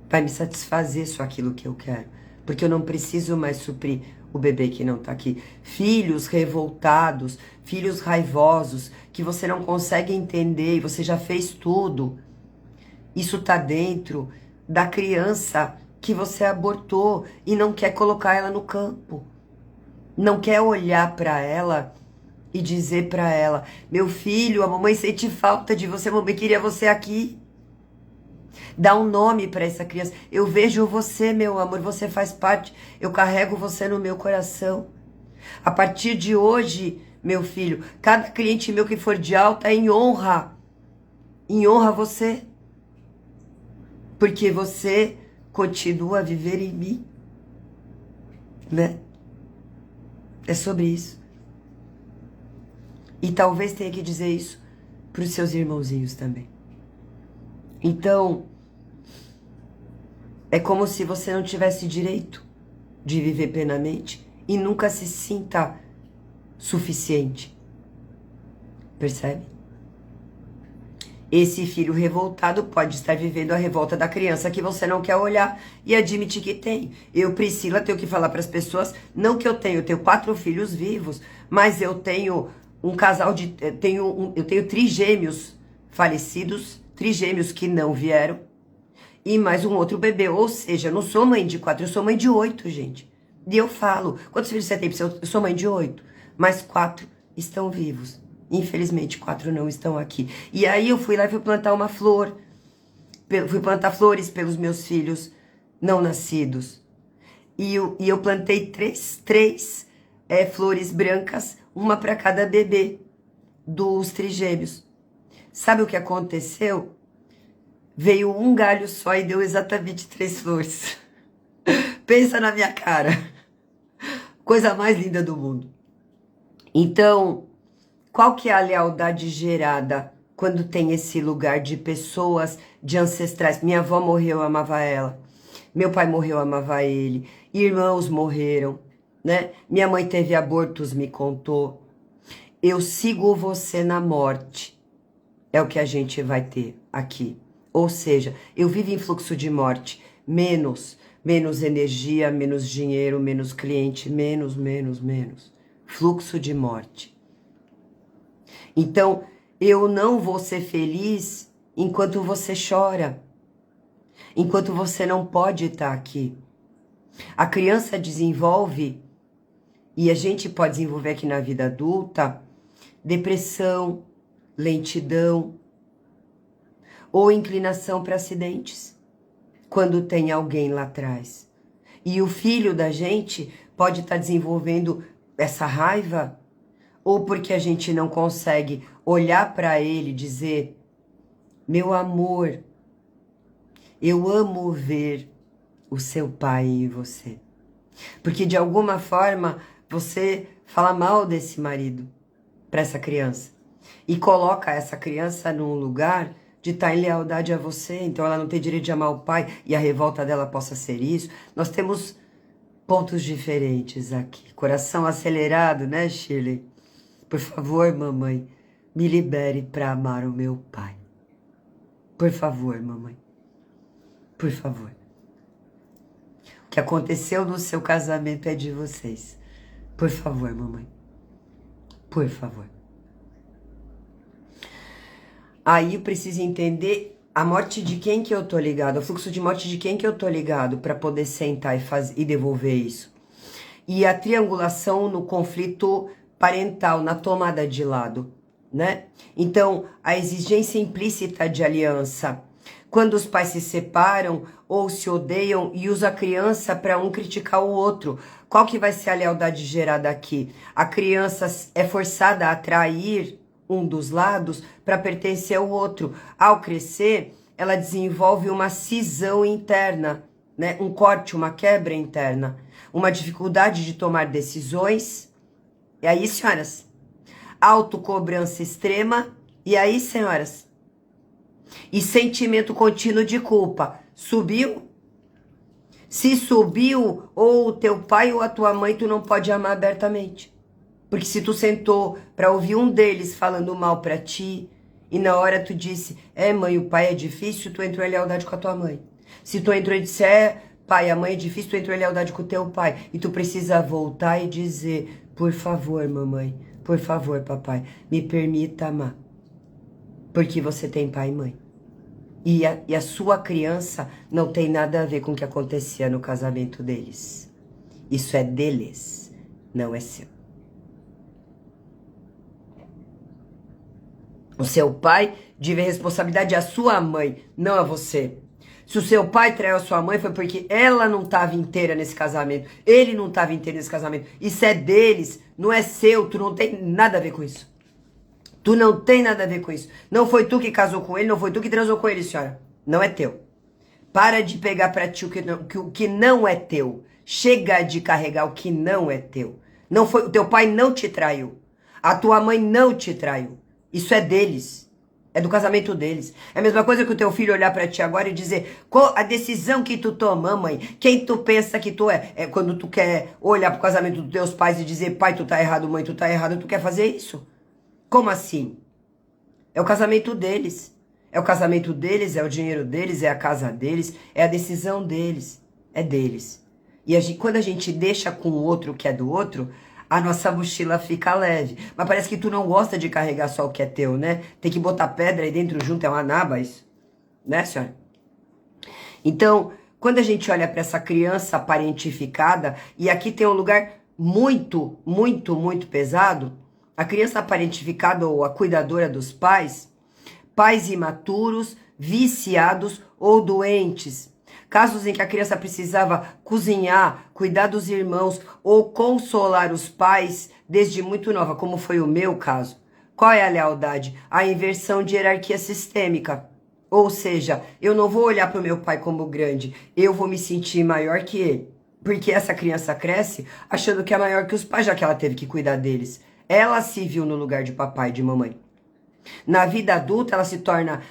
Vai me satisfazer só aquilo que eu quero. Porque eu não preciso mais suprir o bebê que não tá aqui. Filhos revoltados, filhos raivosos, que você não consegue entender e você já fez tudo. Isso tá dentro da criança que você abortou e não quer colocar ela no campo. Não quer olhar para ela e dizer para ela: meu filho, a mamãe sente falta de você, a mamãe queria você aqui. Dá um nome para essa criança. Eu vejo você, meu amor, você faz parte. Eu carrego você no meu coração. A partir de hoje, meu filho, cada cliente meu que for de alta é em honra você. Porque você continua a viver em mim, né? É sobre isso. E talvez tenha que dizer isso para os seus irmãozinhos também. Então, é como se você não tivesse direito de viver plenamente e nunca se sinta suficiente. Percebe? Esse filho revoltado pode estar vivendo a revolta da criança que você não quer olhar e admitir que tem. Eu, Priscila, tenho que falar para as pessoas, não que eu tenho 4 filhos vivos, mas eu tenho um casal de... Eu tenho trigêmeos falecidos, trigêmeos que não vieram, e mais um outro bebê. Ou seja, eu não sou mãe de 4, eu sou mãe de 8, gente. E eu falo, quantos filhos você tem? Eu sou mãe de 8, mas 4 estão vivos. Infelizmente, 4 não estão aqui. E aí eu fui lá e fui plantar uma flor. Fui plantar flores pelos meus filhos não nascidos. E eu plantei três flores brancas, uma para cada bebê dos trigêmeos. Sabe o que aconteceu? Veio um galho só e deu exatamente 3 flores. Pensa na minha cara. Coisa mais linda do mundo. Então, qual que é a lealdade gerada quando tem esse lugar de pessoas, de ancestrais? Minha avó morreu, eu amava ela. Meu pai morreu, eu amava ele. Irmãos morreram, né? Minha mãe teve abortos, me contou. Eu sigo você na morte. É o que a gente vai ter aqui. Ou seja, eu vivo em fluxo de morte. Menos energia, menos dinheiro, menos cliente, menos. Fluxo de morte. Então, eu não vou ser feliz enquanto você chora. Enquanto você não pode estar aqui. A criança desenvolve, e a gente pode desenvolver aqui na vida adulta, depressão, lentidão ou inclinação para acidentes, quando tem alguém lá atrás. E o filho da gente pode estar desenvolvendo essa raiva, ou porque a gente não consegue olhar para ele e dizer: meu amor, eu amo ver o seu pai em você. Porque de alguma forma você fala mal desse marido para essa criança e coloca essa criança num lugar de estar em lealdade a você, então ela não tem direito de amar o pai e a revolta dela possa ser isso. Nós temos pontos diferentes aqui. Coração acelerado, né, Shirley? Por favor, mamãe, me libere para amar o meu pai. Por favor, mamãe. Por favor. O que aconteceu no seu casamento é de vocês. Por favor, mamãe. Por favor. Aí eu preciso entender a morte de quem que eu tô ligado, o fluxo de morte de quem que eu tô ligado para poder sentar e devolver isso. E a triangulação no conflito parental, na tomada de lado, né? Então, a exigência implícita de aliança. Quando os pais se separam ou se odeiam e usa a criança para um criticar o outro. Qual que vai ser a lealdade gerada aqui? A criança é forçada a atrair um dos lados para pertencer ao outro. Ao crescer, ela desenvolve uma cisão interna, né? Um corte, uma quebra interna, uma dificuldade de tomar decisões. E aí, senhoras, autocobrança extrema. E aí, senhoras, e sentimento contínuo de culpa. Subiu? Se subiu, ou o teu pai ou a tua mãe, tu não pode amar abertamente. Porque se tu sentou para ouvir um deles falando mal para ti, e na hora tu disse, mãe, o pai é difícil, tu entrou em lealdade com a tua mãe. Se tu entrou e disse, pai, a mãe é difícil, tu entrou em lealdade com o teu pai. E tu precisa voltar e dizer, por favor, mamãe, por favor, papai, me permita amar. Porque você tem pai e mãe. E a sua criança não tem nada a ver com o que acontecia no casamento deles. Isso é deles, não é seu. O seu pai deve a responsabilidade à sua mãe, não a você. Se o seu pai traiu a sua mãe foi porque ela não estava inteira nesse casamento. Ele não estava inteiro nesse casamento. Isso é deles, não é seu. Tu não tem nada a ver com isso. Tu não tem nada a ver com isso. Não foi tu que casou com ele, não foi tu que transou com ele, senhora. Não é teu. Para de pegar pra ti o que não é teu. Chega de carregar o que não é teu. Não foi, o teu pai não te traiu. A tua mãe não te traiu. Isso é deles. É do casamento deles. É a mesma coisa que o teu filho olhar pra ti agora e dizer, qual a decisão que tu toma, mãe? Quem tu pensa que tu é? É quando tu quer olhar pro casamento dos teus pais e dizer, pai, tu tá errado, mãe, tu tá errado, tu quer fazer isso? Como assim? É o casamento deles. É o casamento deles, é o dinheiro deles, é a casa deles, é a decisão deles. É deles. E quando a gente deixa com o outro o que é do outro, a nossa mochila fica leve. Mas parece que tu não gosta de carregar só o que é teu, né? Tem que botar pedra aí dentro junto, é uma naba isso. Né, senhora? Então, quando a gente olha para essa criança parentificada, e aqui tem um lugar muito, muito, muito pesado, a criança parentificada ou a cuidadora dos pais, pais imaturos, viciados ou doentes. Casos em que a criança precisava cozinhar, cuidar dos irmãos ou consolar os pais desde muito nova, como foi o meu caso. Qual é a lealdade? A inversão de hierarquia sistêmica. Ou seja, eu não vou olhar para o meu pai como grande, eu vou me sentir maior que ele. Porque essa criança cresce achando que é maior que os pais, já que ela teve que cuidar deles. Ela se viu no lugar de papai e de mamãe. Na vida adulta, ela se torna,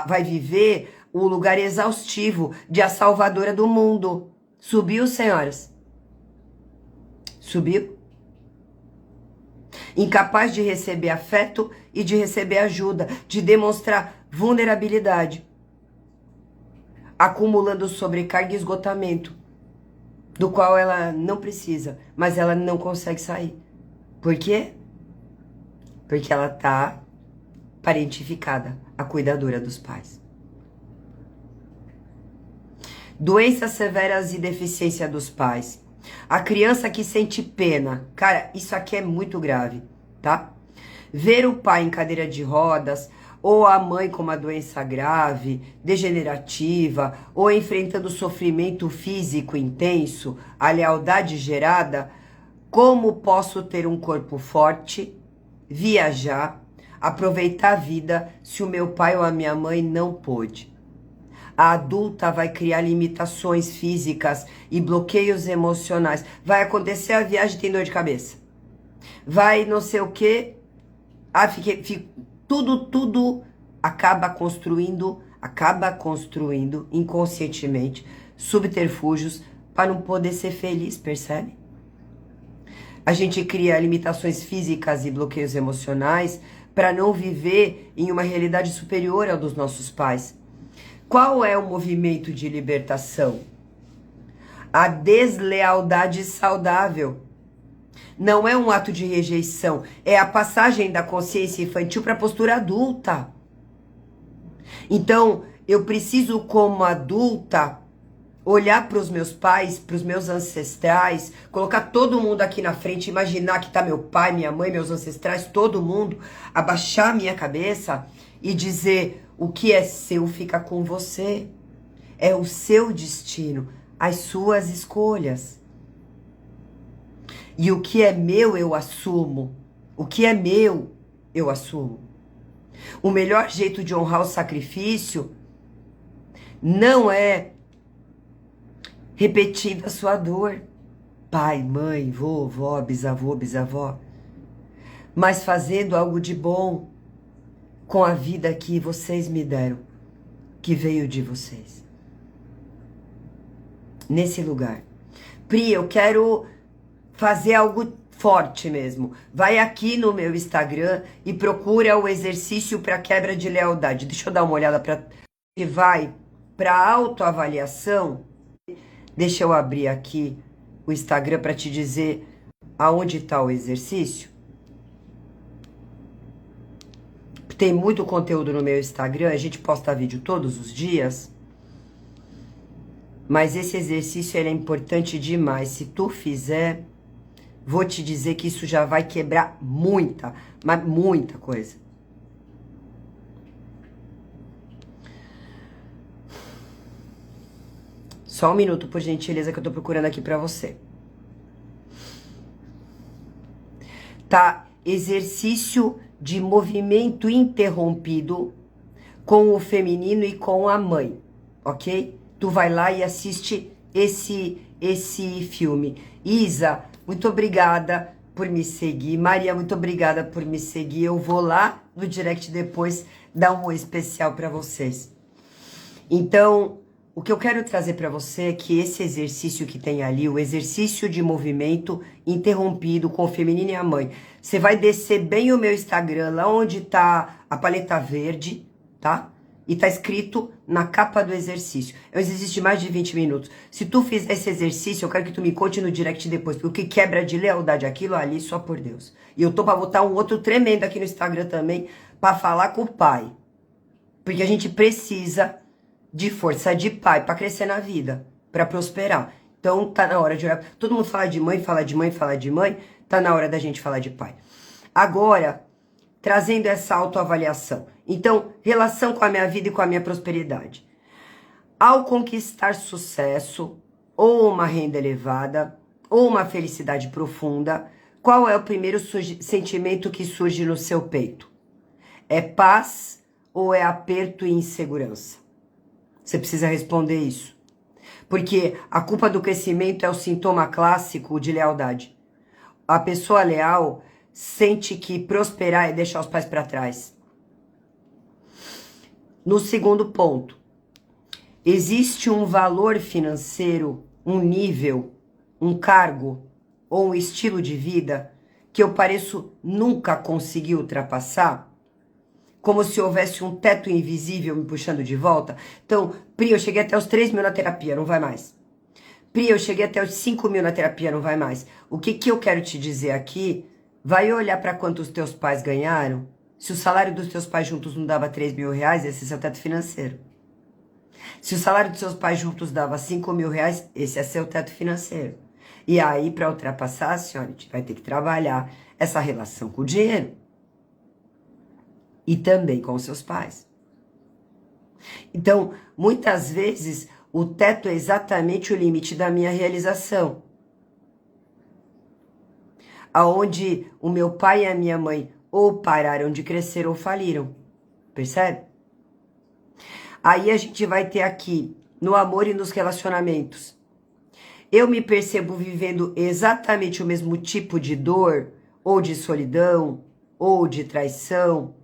vai viver o lugar exaustivo de a salvadora do mundo. Subiu, senhoras? Subiu? Incapaz de receber afeto e de receber ajuda, de demonstrar vulnerabilidade. Acumulando sobrecarga e esgotamento, do qual ela não precisa, mas ela não consegue sair. Por quê? Porque ela tá parentificada, a cuidadora dos pais. Doenças severas e deficiência dos pais. A criança que sente pena. Cara, isso aqui é muito grave, tá? Ver o pai em cadeira de rodas, ou a mãe com uma doença grave, degenerativa, ou enfrentando sofrimento físico intenso, a lealdade gerada. Como posso ter um corpo forte, viajar, aproveitar a vida se o meu pai ou a minha mãe não pôde? A adulta vai criar limitações físicas e bloqueios emocionais. Vai acontecer a viagem, tem dor de cabeça. Vai não sei o quê. Tudo acaba construindo inconscientemente subterfúgios para não poder ser feliz, percebe? A gente cria limitações físicas e bloqueios emocionais para não viver em uma realidade superior ao dos nossos pais. Qual é o movimento de libertação? A deslealdade saudável. Não é um ato de rejeição, é a passagem da consciência infantil para a postura adulta. Então, eu preciso, como adulta, olhar para os meus pais, para os meus ancestrais, colocar todo mundo aqui na frente, imaginar que está meu pai, minha mãe, meus ancestrais, todo mundo, abaixar minha cabeça e dizer: o que é seu fica com você. É o seu destino, as suas escolhas. E o que é meu, eu assumo. O que é meu, eu assumo. O melhor jeito de honrar o sacrifício não é repetindo a sua dor. Pai, mãe, vovó, bisavô, bisavó. Mas fazendo algo de bom com a vida que vocês me deram, que veio de vocês. nesse lugar. Pri, eu quero fazer algo forte mesmo. Vai aqui no meu Instagram e procura o exercício para quebra de lealdade. Deixa eu dar uma olhada para que vai para autoavaliação. Deixa eu abrir aqui o Instagram para te dizer aonde está o exercício. Tem muito conteúdo no meu Instagram, a gente posta vídeo todos os dias. Mas esse exercício ele é importante demais. Se tu fizer, vou te dizer que isso já vai quebrar muita, mas muita coisa. Só um minuto, por gentileza, que eu tô procurando aqui pra você. Tá, exercício de movimento interrompido com o feminino e com a mãe, ok? Tu vai lá e assiste esse filme. Isa, muito obrigada por me seguir. Maria, muito obrigada por me seguir. Eu vou lá no direct depois dar um oi especial para vocês. Então, o que eu quero trazer para você é que esse exercício que tem ali, o exercício de movimento interrompido com o feminino e a mãe, você vai descer bem o meu Instagram, lá onde tá a paleta verde, tá? E tá escrito na capa do exercício. É um exercício de mais de 20 minutos. Se tu fizer esse exercício, eu quero que tu me conte no direct depois, porque o que quebra de lealdade aquilo ali, só por Deus. E eu tô pra botar um outro tremendo aqui no Instagram também, pra falar com o pai. Porque a gente precisa de força de pai pra crescer na vida, pra prosperar. Então tá na hora de orar. Todo mundo fala de mãe, fala de mãe, fala de mãe. Tá na hora da gente falar de pai. Agora, trazendo essa autoavaliação. Então, relação com a minha vida e com a minha prosperidade. Ao conquistar sucesso, ou uma renda elevada, ou uma felicidade profunda, qual é o primeiro sentimento que surge no seu peito? É paz ou é aperto e insegurança? Você precisa responder isso. Porque a culpa do crescimento é o sintoma clássico de lealdade. A pessoa leal sente que prosperar é deixar os pais para trás. No segundo ponto, existe um valor financeiro, um nível, um cargo ou um estilo de vida que eu pareço nunca conseguir ultrapassar? Como se houvesse um teto invisível me puxando de volta? Então, Pri, eu cheguei até os 3 mil na terapia, não vai mais. Pri, eu cheguei até os 5 mil na terapia, não vai mais. O que eu quero te dizer aqui, vai olhar para quanto os teus pais ganharam. Se o salário dos teus pais juntos não dava 3 mil reais, esse é seu teto financeiro. Se o salário dos seus pais juntos dava 5 mil reais, esse é seu teto financeiro. E aí, para ultrapassar, senhora, a gente vai ter que trabalhar essa relação com o dinheiro. E também com os seus pais. Então, muitas vezes, o teto é exatamente o limite da minha realização. Aonde o meu pai e a minha mãe ou pararam de crescer ou faliram. Percebe? Aí a gente vai ter aqui, no amor e nos relacionamentos. Eu me percebo vivendo exatamente o mesmo tipo de dor, ou de solidão, ou de traição,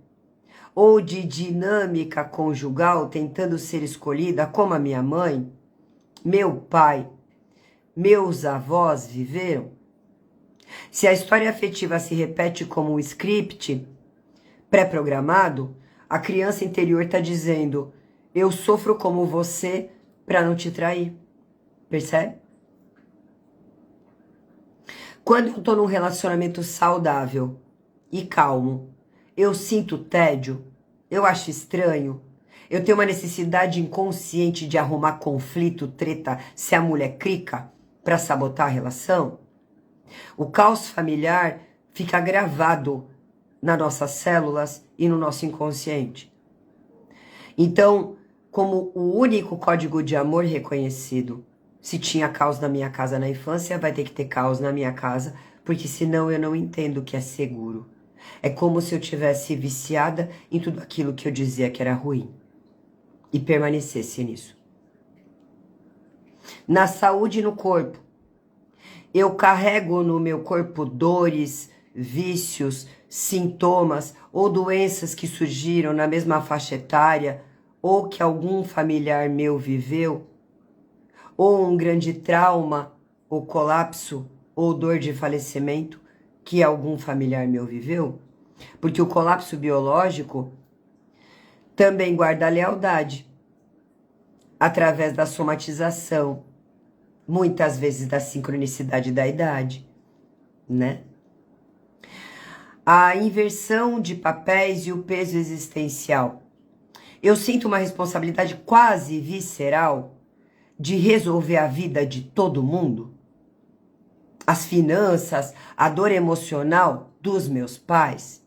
ou de dinâmica conjugal, tentando ser escolhida como a minha mãe, meu pai, meus avós viveram? Se a história afetiva se repete como um script pré-programado, a criança interior está dizendo: eu sofro como você para não te trair. Percebe? Quando eu estou num relacionamento saudável e calmo, eu sinto tédio, eu acho estranho, eu tenho uma necessidade inconsciente de arrumar conflito, treta, se a mulher crica para sabotar a relação. O caos familiar fica gravado nas nossas células e no nosso inconsciente. Então, como o único código de amor reconhecido, se tinha caos na minha casa na infância, vai ter que ter caos na minha casa, porque senão eu não entendo o que é seguro. É como se eu tivesse viciada em tudo aquilo que eu dizia que era ruim e permanecesse nisso. Na saúde e no corpo, eu carrego no meu corpo dores, vícios, sintomas ou doenças que surgiram na mesma faixa etária ou que algum familiar meu viveu, ou um grande trauma, ou colapso, ou dor de falecimento que algum familiar meu viveu? Porque o colapso biológico também guarda a lealdade, através da somatização, muitas vezes da sincronicidade da idade, né? A inversão de papéis e o peso existencial. Eu sinto uma responsabilidade quase visceral de resolver a vida de todo mundo. As finanças, a dor emocional dos meus pais.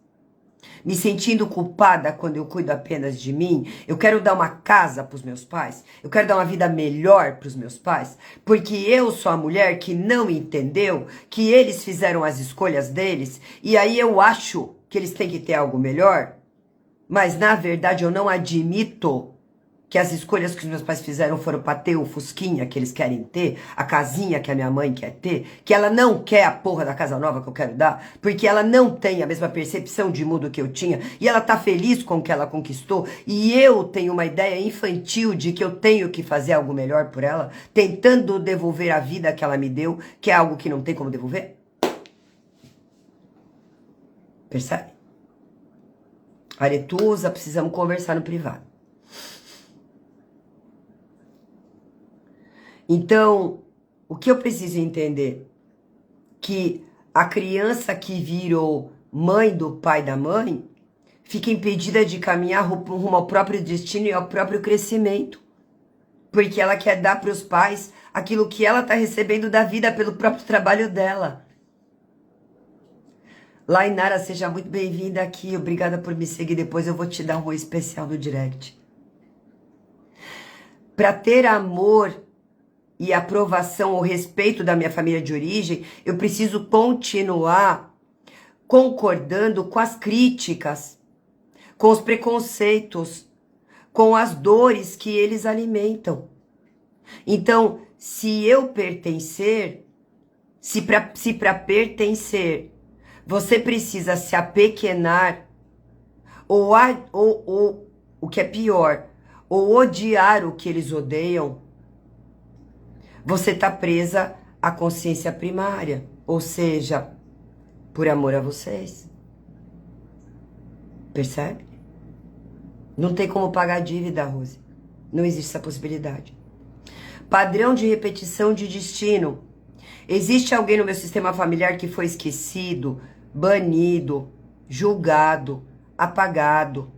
Me sentindo culpada quando eu cuido apenas de mim. Eu quero dar uma casa para os meus pais. Eu quero dar uma vida melhor para os meus pais. Porque eu sou a mulher que não entendeu que eles fizeram as escolhas deles. E aí eu acho que eles têm que ter algo melhor. Mas na verdade eu não admito que as escolhas que os meus pais fizeram foram para ter o fusquinha que eles querem ter, a casinha que a minha mãe quer ter, que ela não quer a porra da casa nova que eu quero dar, porque ela não tem a mesma percepção de mundo que eu tinha, e ela tá feliz com o que ela conquistou, e eu tenho uma ideia infantil de que eu tenho que fazer algo melhor por ela, tentando devolver a vida que ela me deu, que é algo que não tem como devolver. Percebe? Aretusa, precisamos conversar no privado. Então, o que eu preciso entender? Que a criança que virou mãe do pai da mãe fica impedida de caminhar rumo ao próprio destino e ao próprio crescimento. Porque ela quer dar para os pais aquilo que ela está recebendo da vida pelo próprio trabalho dela. Lainara, seja muito bem-vinda aqui. Obrigada por me seguir. Depois eu vou te dar um oi especial no direct. Para ter amor e aprovação ou respeito da minha família de origem, eu preciso continuar concordando com as críticas, com os preconceitos, com as dores que eles alimentam. Então, se eu pertencer, se para pertencer, você precisa se apequenar, ou o que é pior, ou odiar o que eles odeiam, você está presa à consciência primária, ou seja, por amor a vocês. Percebe? Não tem como pagar a dívida, Rose. Não existe essa possibilidade. Padrão de repetição de destino. Existe alguém no meu sistema familiar que foi esquecido, banido, julgado, apagado,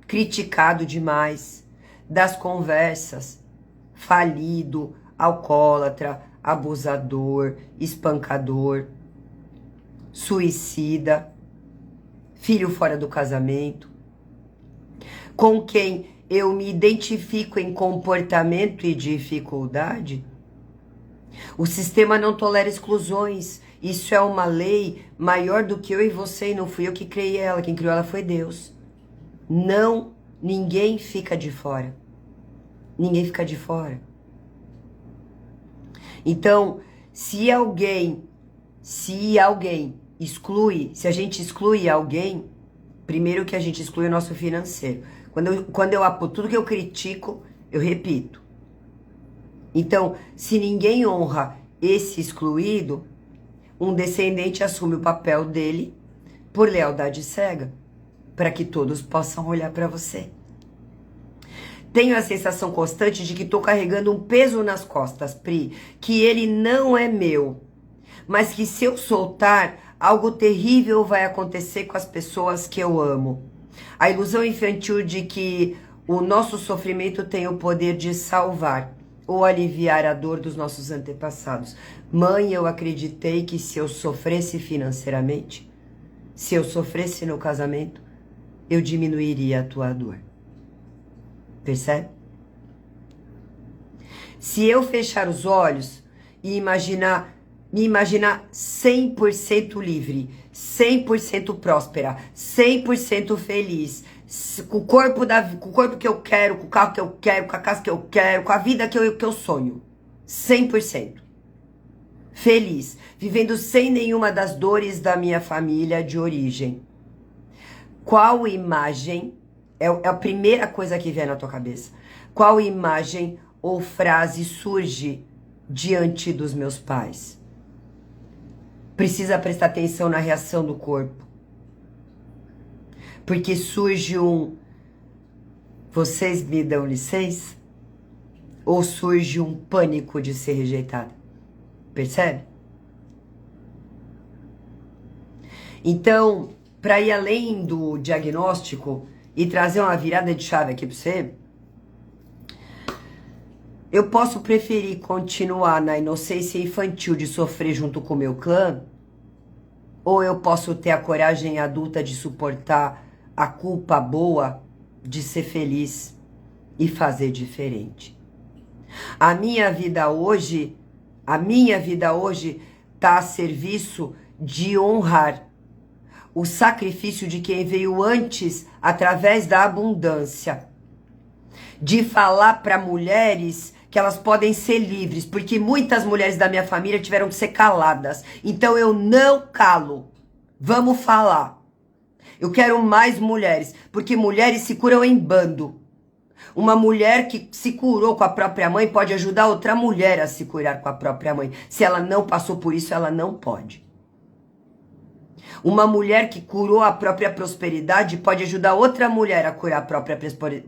criticado demais, das conversas, falido, alcoólatra, abusador, espancador, suicida, filho fora do casamento, com quem eu me identifico em comportamento e dificuldade? O sistema não tolera exclusões. Isso é uma lei maior do que eu e você, e não fui eu que criei ela. Quem criou ela foi Deus. Não, ninguém fica de fora. Ninguém fica de fora. Então, se alguém exclui, se a gente exclui alguém, primeiro que a gente exclui o nosso financeiro. Quando eu aponto tudo que eu critico, eu repito. Então, se ninguém honra esse excluído, um descendente assume o papel dele por lealdade cega, para que todos possam olhar para você. Tenho a sensação constante de que estou carregando um peso nas costas, Pri, que ele não é meu, mas que se eu soltar, algo terrível vai acontecer com as pessoas que eu amo. A ilusão infantil de que o nosso sofrimento tem o poder de salvar ou aliviar a dor dos nossos antepassados. Mãe, eu acreditei que se eu sofresse financeiramente, se eu sofresse no casamento, eu diminuiria a tua dor. Percebe? Se eu fechar os olhos e me imaginar 100% livre, 100% próspera, 100% feliz, com o corpo que eu quero, com o carro que eu quero, com a casa que eu quero, com a vida que eu sonho. 100%. Feliz, vivendo sem nenhuma das dores da minha família de origem. Qual imagem, é a primeira coisa que vem na tua cabeça, qual imagem ou frase surge diante dos meus pais? Precisa prestar atenção na reação do corpo. Porque surge um "vocês me dão licença?" ou surge um pânico de ser rejeitada. Percebe? Então, para ir além do diagnóstico e trazer uma virada de chave aqui para você, eu posso preferir continuar na inocência infantil de sofrer junto com o meu clã, ou eu posso ter a coragem adulta de suportar a culpa boa de ser feliz e fazer diferente. A minha vida hoje está a serviço de honrar o sacrifício de quem veio antes através da abundância. De falar para mulheres que elas podem ser livres, porque muitas mulheres da minha família tiveram que ser caladas. Então eu não calo. Vamos falar. Eu quero mais mulheres, porque mulheres se curam em bando. Uma mulher que se curou com a própria mãe pode ajudar outra mulher a se curar com a própria mãe. Se ela não passou por isso, ela não pode. Uma mulher que curou a própria prosperidade pode ajudar outra mulher a curar a própria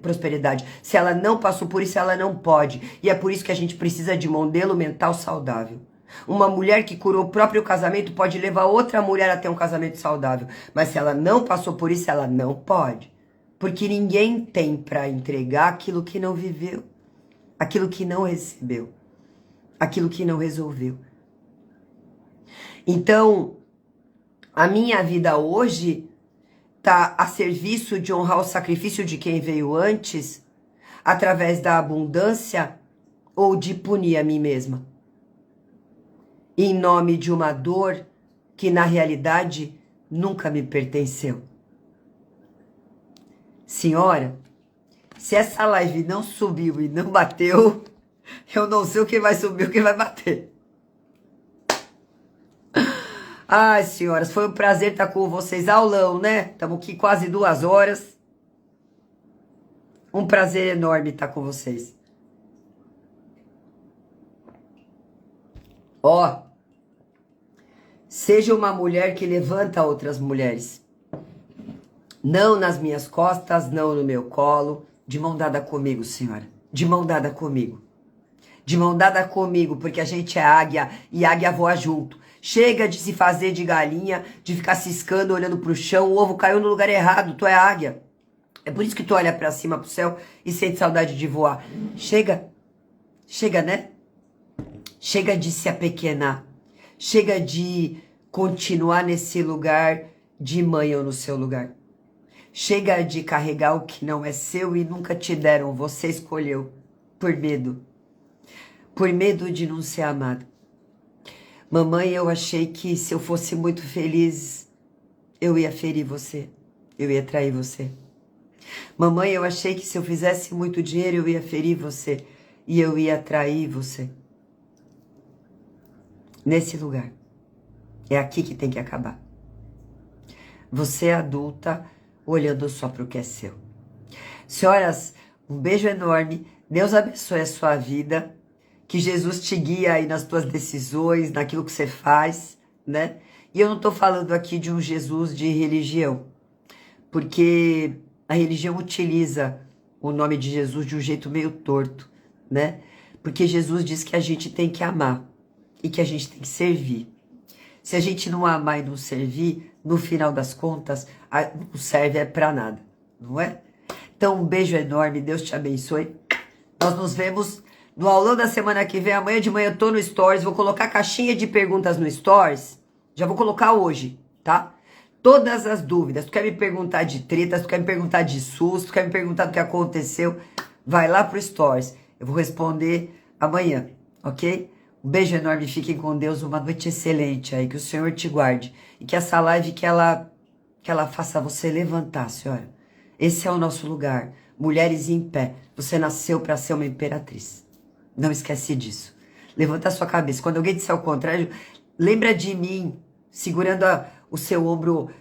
prosperidade. Se ela não passou por isso, ela não pode. E é por isso que a gente precisa de modelo mental saudável. Uma mulher que curou o próprio casamento pode levar outra mulher a ter um casamento saudável. Mas se ela não passou por isso, ela não pode. Porque ninguém tem para entregar aquilo que não viveu, aquilo que não recebeu, aquilo que não resolveu. Então, a minha vida hoje está a serviço de honrar o sacrifício de quem veio antes, através da abundância ou de punir a mim mesma. Em nome de uma dor que, na realidade, nunca me pertenceu. Senhora, se essa live não subiu e não bateu, eu não sei o que vai subir e o que vai bater. Ai, senhoras, foi um prazer estar com vocês. Aulão, né? Estamos aqui quase 2 horas. Um prazer enorme estar com vocês. Ó, seja uma mulher que levanta outras mulheres. Não nas minhas costas, não no meu colo. De mão dada comigo, senhora. De mão dada comigo. De mão dada comigo, porque a gente é águia e águia voa junto. Chega de se fazer de galinha, de ficar ciscando, olhando pro chão. O ovo caiu no lugar errado, tu é águia. É por isso que tu olha pra cima, pro céu e sente saudade de voar. Chega. Chega, né? Chega de se apequenar. Chega de continuar nesse lugar de mãe ou no seu lugar. Chega de carregar o que não é seu e nunca te deram, você escolheu, por medo. Por medo de não ser amado. Mamãe, eu achei que se eu fosse muito feliz, eu ia ferir você, eu ia trair você. Mamãe, eu achei que se eu fizesse muito dinheiro, eu ia ferir você e eu ia trair você. Nesse lugar. É aqui que tem que acabar. Você é adulta, olhando só para o que é seu. Senhoras, um beijo enorme. Deus abençoe a sua vida. Que Jesus te guie aí nas tuas decisões, naquilo que você faz, né? E eu não estou falando aqui de um Jesus de religião. Porque a religião utiliza o nome de Jesus de um jeito meio torto, né? Porque Jesus diz que a gente tem que amar e que a gente tem que servir. Se a gente não amar e não servir, no final das contas, não serve para nada, não é? Então, um beijo enorme, Deus te abençoe. Nós nos vemos no aulão da semana que vem. Amanhã de manhã eu tô no Stories, vou colocar caixinha de perguntas no Stories. Já vou colocar hoje, tá? Todas as dúvidas. Tu quer me perguntar de tretas, tu quer me perguntar de susto, tu quer me perguntar do que aconteceu, vai lá pro Stories. Eu vou responder amanhã, ok? Um beijo enorme, fiquem com Deus, uma noite excelente aí, que o Senhor te guarde. E que essa live, que ela faça você levantar, senhora. Esse é o nosso lugar. Mulheres em pé. Você nasceu para ser uma imperatriz. Não esquece disso. Levanta a sua cabeça. Quando alguém disser o contrário, lembra de mim, segurando o seu ombro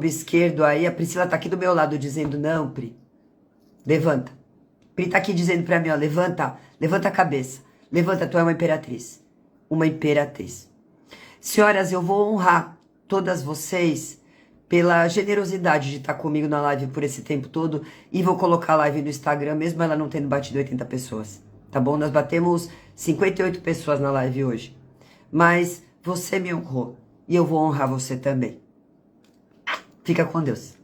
esquerdo aí. A Priscila tá aqui do meu lado dizendo, não, Pri. Levanta. Pri tá aqui dizendo pra mim, ó, levanta a cabeça. Levanta, tu é uma imperatriz. Uma imperatriz. Senhoras, eu vou honrar todas vocês pela generosidade de estar comigo na live por esse tempo todo e vou colocar a live no Instagram, mesmo ela não tendo batido 80 pessoas. Tá bom? Nós batemos 58 pessoas na live hoje. Mas você me honrou e eu vou honrar você também. Fica com Deus.